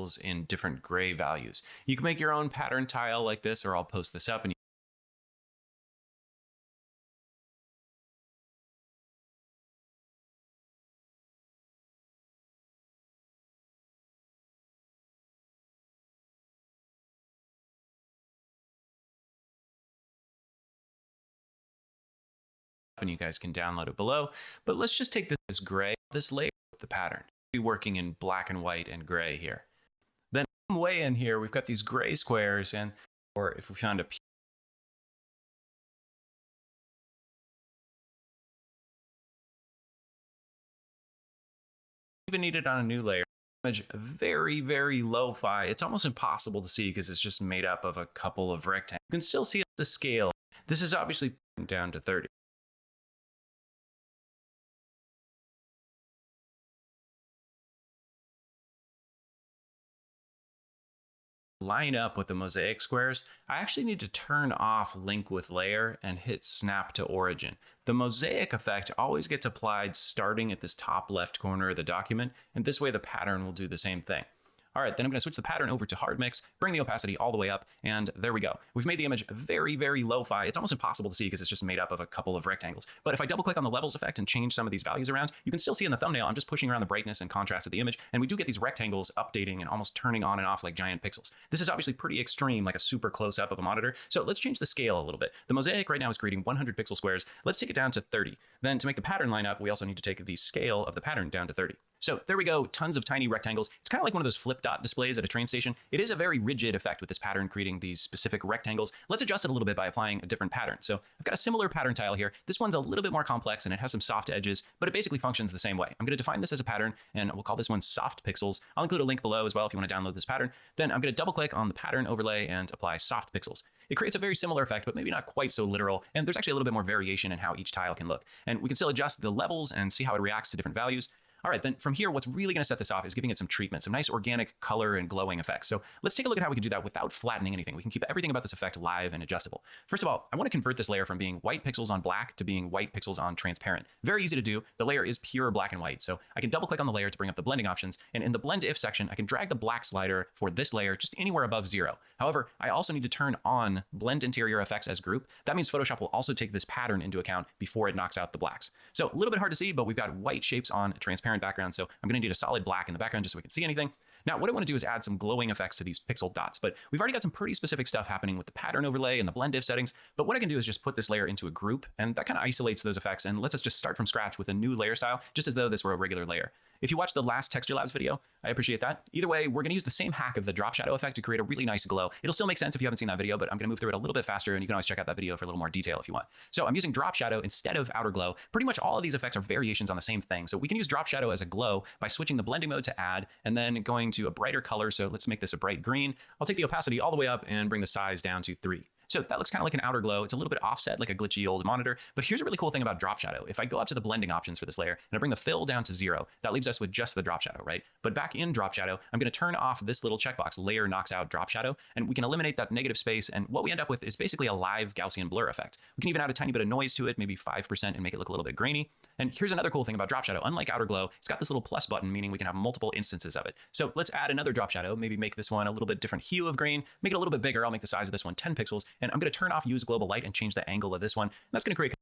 in different gray values. You can make your own pattern tile like this, or I'll post this up and you guys can download it below. But let's just take this as gray, this layer of the pattern. We'll be working in black and white and gray here. Then way in here, we've got these gray squares, and or if we found a even need it on a new layer. Image very, very lo-fi. It's almost impossible to see because it's just made up of a couple of rectangles. You can still see the scale. This is obviously down to 30. Line up with the mosaic squares, I actually need to turn off link with layer and hit snap to origin. The mosaic effect always gets applied starting at this top left corner of the document, and this way the pattern will do the same thing. All right, then I'm going to switch the pattern over to hard mix, bring the opacity all the way up, and there we go. We've made the image very, very lo-fi. It's almost impossible to see because it's just made up of a couple of rectangles. But if I double click on the levels effect and change some of these values around, you can still see in the thumbnail, I'm just pushing around the brightness and contrast of the image, and we do get these rectangles updating and almost turning on and off like giant pixels. This is obviously pretty extreme, like a super close-up of a monitor. So let's change the scale a little bit. The mosaic right now is creating 100 pixel squares. Let's take it down to 30. Then to make the pattern line up, we also need to take the scale of the pattern down to 30. So there we go, tons of tiny rectangles. It's kind of like one of those flip dot displays at a train station. It is a very rigid effect with this pattern creating these specific rectangles. Let's adjust it a little bit by applying a different pattern. So I've got a similar pattern tile here. This one's a little bit more complex and it has some soft edges, but it basically functions the same way. I'm going to define this as a pattern and we'll call this one soft pixels. I'll include a link below as well if you want to download this pattern. Then I'm going to double click on the pattern overlay and apply soft pixels. It creates a very similar effect, but maybe not quite so literal. And there's actually a little bit more variation in how each tile can look. And we can still adjust the levels and see how it reacts to different values. All right, then from here, what's really going to set this off is giving it some treatment, some nice organic color and glowing effects. So let's take a look at how we can do that without flattening anything. We can keep everything about this effect live and adjustable. First of all, I want to convert this layer from being white pixels on black to being white pixels on transparent. Very easy to do. The layer is pure black and white. So I can double click on the layer to bring up the blending options. And in the blend if section, I can drag the black slider for this layer just anywhere above 0. However, I also need to turn on blend interior effects as group. That means Photoshop will also take this pattern into account before it knocks out the blacks. So a little bit hard to see, but we've got white shapes on a transparent background. So I'm going to need a solid black in the background just so we can see anything. Now, what I want to do is add some glowing effects to these pixel dots, but we've already got some pretty specific stuff happening with the pattern overlay and the blend if settings. But what I can do is just put this layer into a group, and that kind of isolates those effects and lets us just start from scratch with a new layer style, just as though this were a regular layer. If you watched the last Texture Labs video, I appreciate that. Either way, we're going to use the same hack of the drop shadow effect to create a really nice glow. It'll still make sense if you haven't seen that video, but I'm going to move through it a little bit faster, and you can always check out that video for a little more detail if you want. So I'm using drop shadow instead of outer glow. Pretty much all of these effects are variations on the same thing. So we can use drop shadow as a glow by switching the blending mode to add, and then going to a brighter color. So let's make this a bright green. I'll take the opacity all the way up and bring the size down to 3. So that looks kind of like an outer glow. It's a little bit offset like a glitchy old monitor, but here's a really cool thing about drop shadow. If I go up to the blending options for this layer and I bring the fill down to 0, that leaves us with just the drop shadow, right? But back in drop shadow, I'm going to turn off this little checkbox, layer knocks out drop shadow, and we can eliminate that negative space. And what we end up with is basically a live Gaussian blur effect. We can even add a tiny bit of noise to it, maybe 5%, and make it look a little bit grainy. And here's another cool thing about drop shadow. Unlike outer glow, it's got this little plus button, meaning we can have multiple instances of it. So let's add another drop shadow, maybe make this one a little bit different hue of green, make it a little bit bigger. I'll make the size of this one 10 pixels, and I'm going to turn off use global light and change the angle of this one. And that's going to create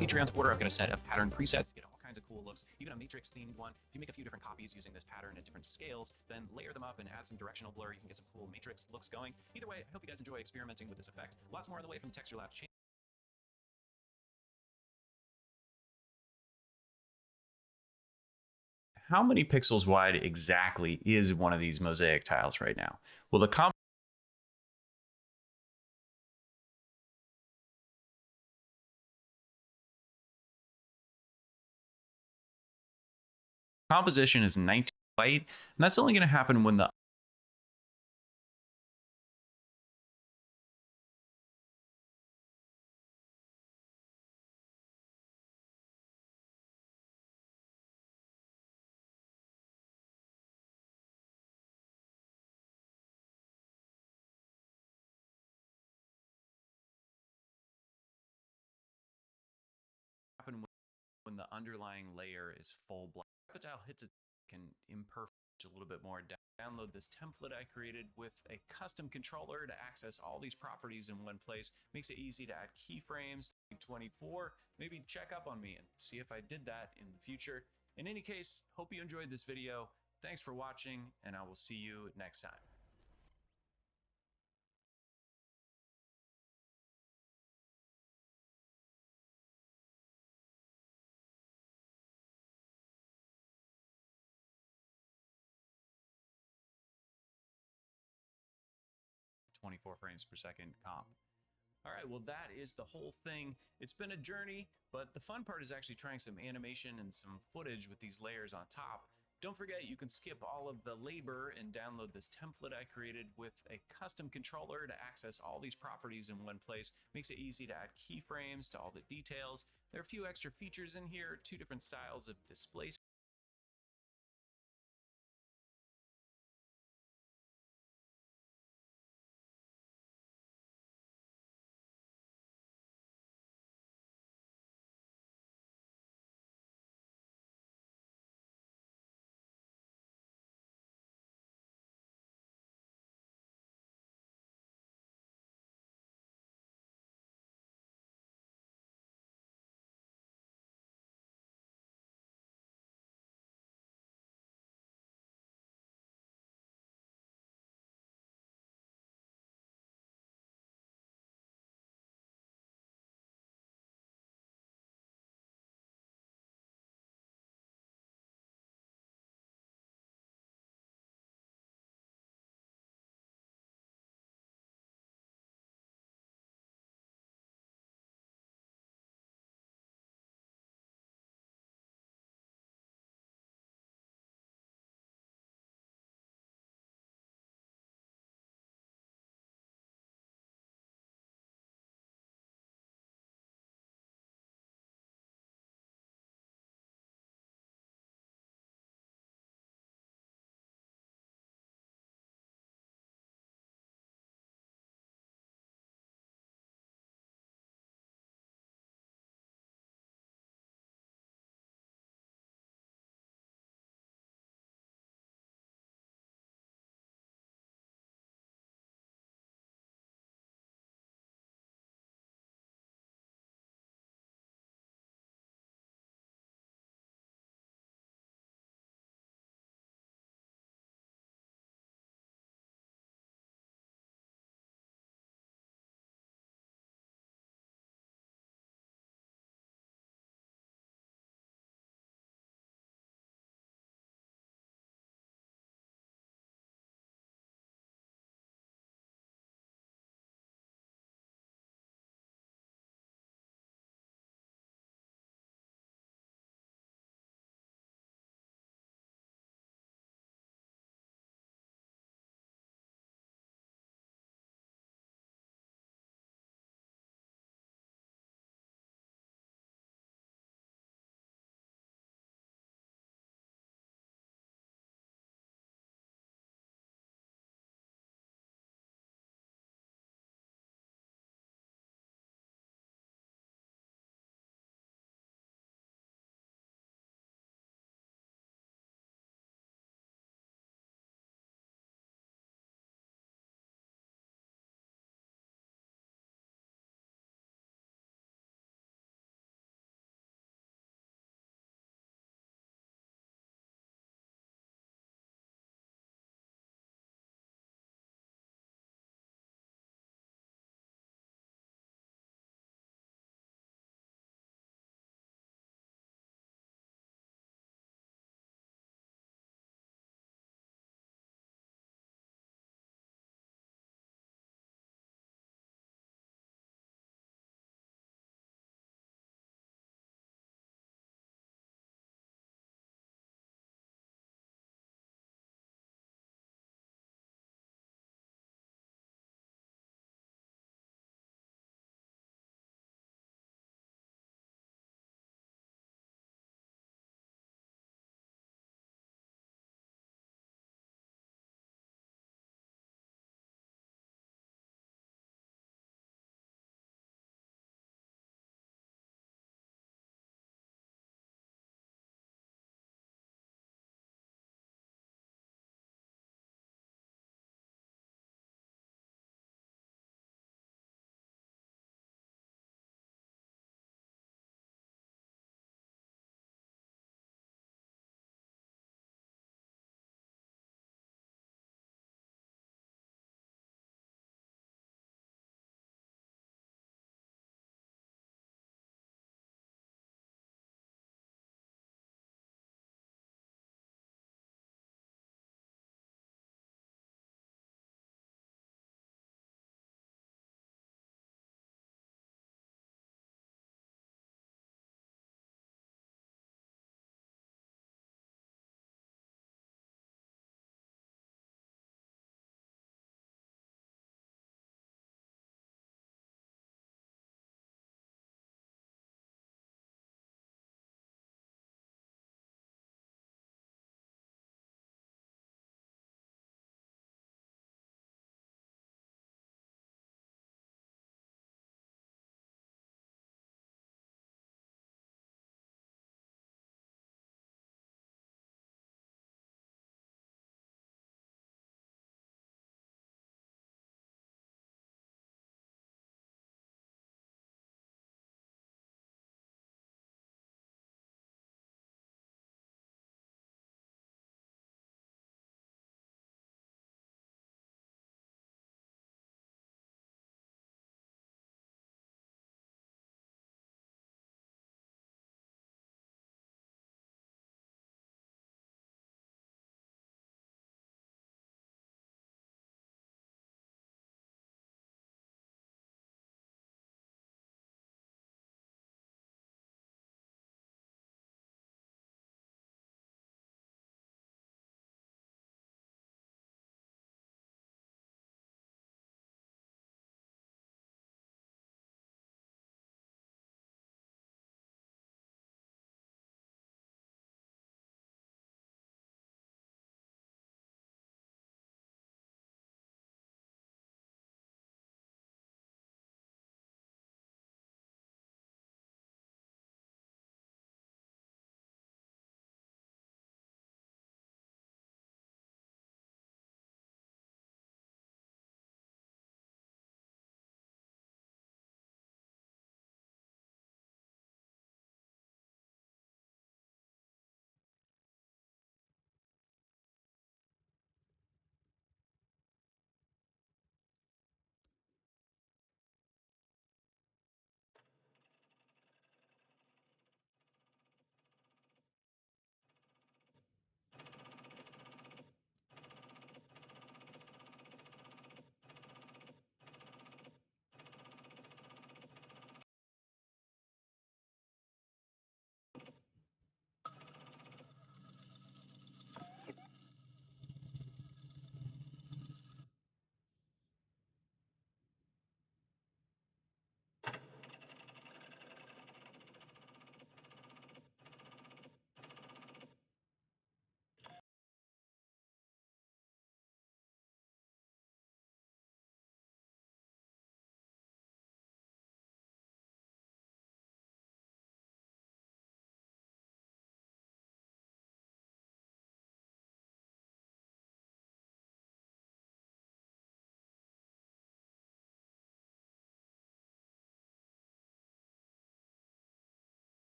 a transporter. I'm going to set a pattern preset to get all kinds of cool looks, even a matrix themed one. If you make a few different copies using this pattern at different scales, then layer them up and add some directional blur, you can get some cool matrix looks going. Either way, I hope you guys enjoy experimenting with this effect. Lots more on the way from Texture Labs. How many pixels wide exactly is one of these mosaic tiles right now? Well, the composition is 19 white, and that's only going to happen when the when the underlying layer is full black. Rapid hits it can imperfect a little bit more. Download this template I created with a custom controller to access all these properties in one place. Makes it easy to add keyframes. 24, maybe check up on me and see if I did that in the future. In any case, hope you enjoyed this video. Thanks for watching, and I will see you next time. .24 frames per second comp. All right, well, that is the whole thing. It's been a journey, but the fun part is actually trying some animation and some footage with these layers on top. Don't forget, you can skip all of the labor and download this template I created with a custom controller to access all these properties in one place. Makes it easy to add keyframes to all the details. There are a few extra features in here, 2 different styles of display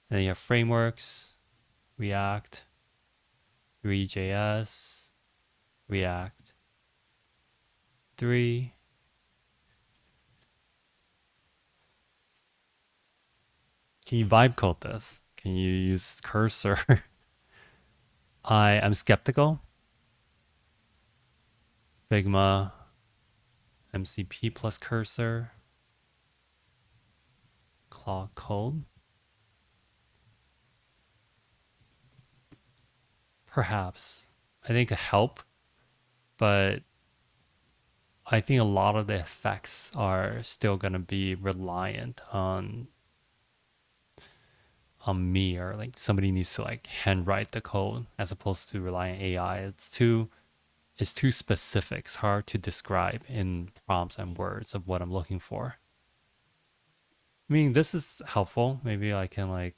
And then you have frameworks, React, 3JS, React 3. Can you vibe code this? Can you use cursor? I am skeptical. Figma, MCP plus cursor, Claude Code. Perhaps. I think help, but I think a lot of the effects are still going to be reliant on me, or like somebody needs to like handwrite the code as opposed to rely on AI. It's too specific. It's hard to describe in prompts and words of what I'm looking for. I mean, this is helpful. Maybe I can like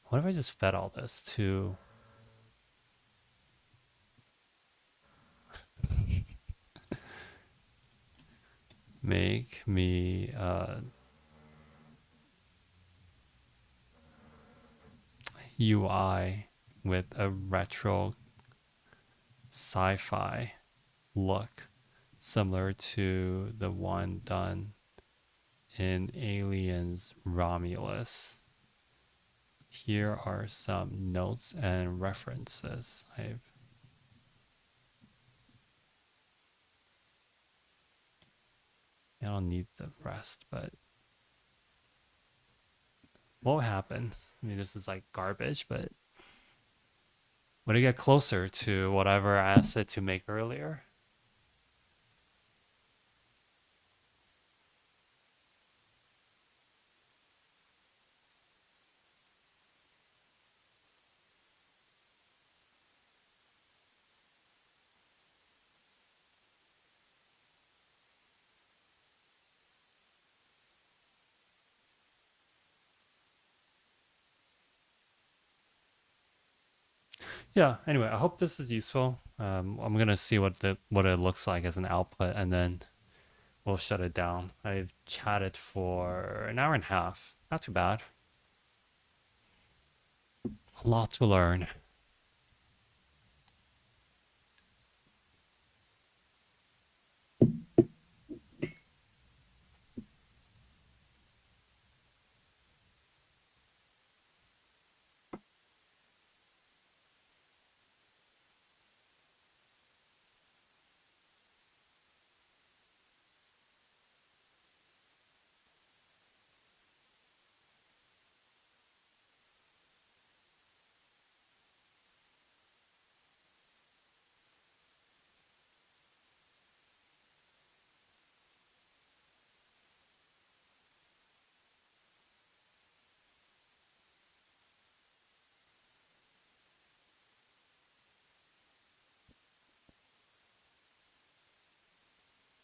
what if I just fed all this to make me UI with a retro sci-fi look similar to the one done in Aliens Romulus. Here are some notes and references. I don't need the rest, but what happened? I mean, this is like garbage, but when I get closer to whatever I asked it to make earlier, yeah. Anyway, I hope this is useful. I'm gonna see what it looks like as an output, and then we'll shut it down. I've chatted for an hour and a half. Not too bad. A lot to learn.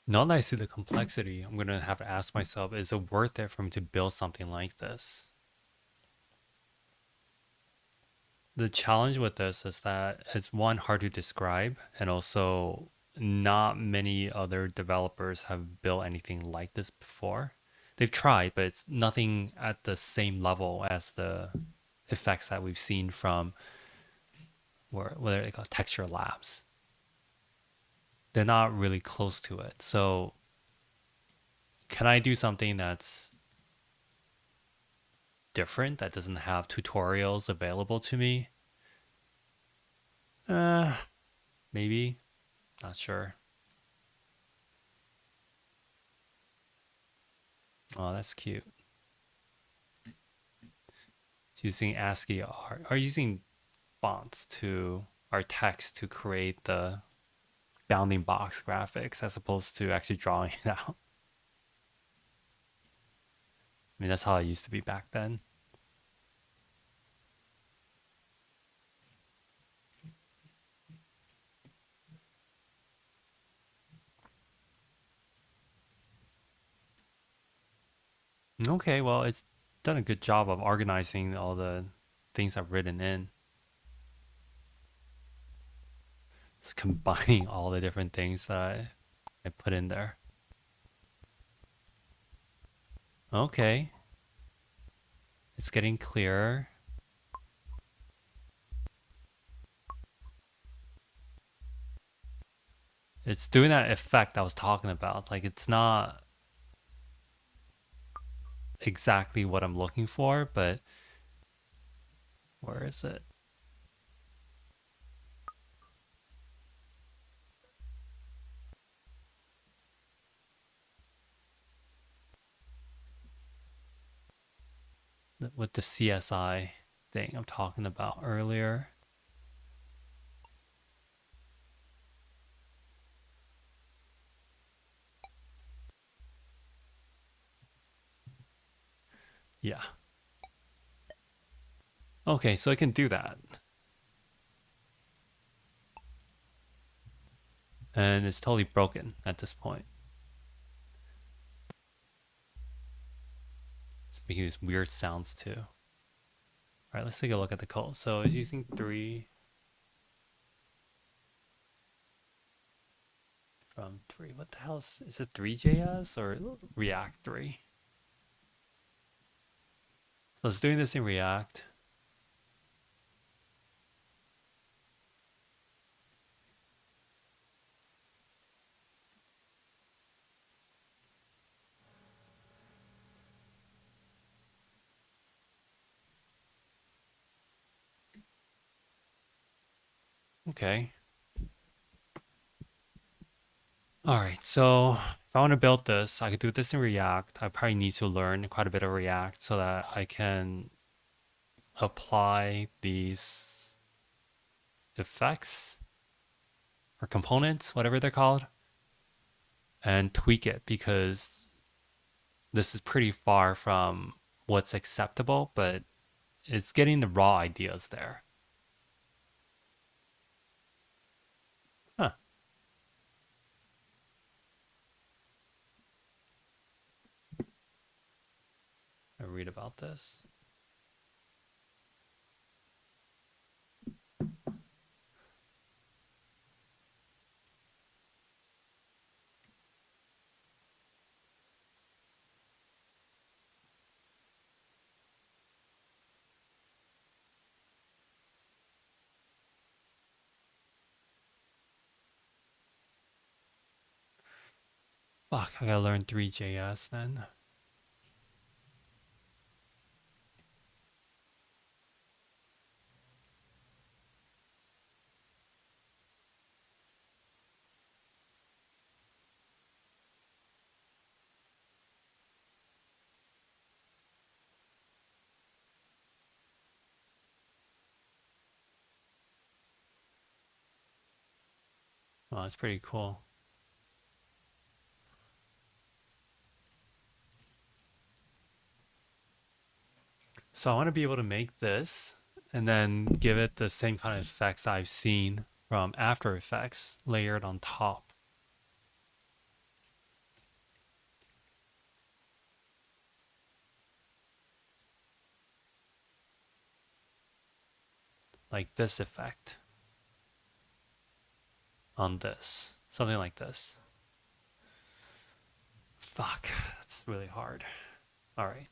Now that I see the complexity, I'm gonna have to ask myself, is it worth it for me to build something like this? The challenge with this is that it's one, hard to describe, and also not many other developers have built anything like this before. They've tried, but it's nothing at the same level as the effects that we've seen from what are they called, Texture Labs. They're not really close to it. So can I do something that's different, that doesn't have tutorials available to me? Maybe. Not sure. Oh, that's cute. It's using ASCII art, or using fonts to, or text to create the bounding box graphics as opposed to actually drawing it out. I mean, that's how it used to be back then. Okay, well, it's done a good job of organizing all the things I've written in. It's combining all the different things that I put in there. Okay. It's getting clearer. It's doing that effect I was talking about. Like, it's not exactly what I'm looking for, but where is it? With the CSI thing I'm talking about earlier. Yeah. Okay, so I can do that. And it's totally broken at this point. It's making these weird sounds too. All right, let's take a look at the code. So it's using 3 from 3. What the hell is it 3JS or React 3? So it's doing this in React. Okay. All right, so if I want to build this, I could do this in React. I probably need to learn quite a bit of React so that I can apply these effects or components, whatever they're called, and tweak it because this is pretty far from what's acceptable, but it's getting the raw ideas there. Huh. I read about this. Fuck, I gotta learn 3JS then. Well, it's pretty cool. So I want to be able to make this and then give it the same kind of effects I've seen from After Effects layered on top. Like this effect on this. Something like this. Fuck, that's really hard. All right.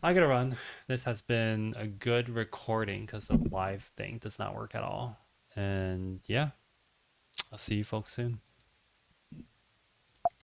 I gotta run. This has been a good recording because the live thing does not work at all. And yeah, I'll see you folks soon.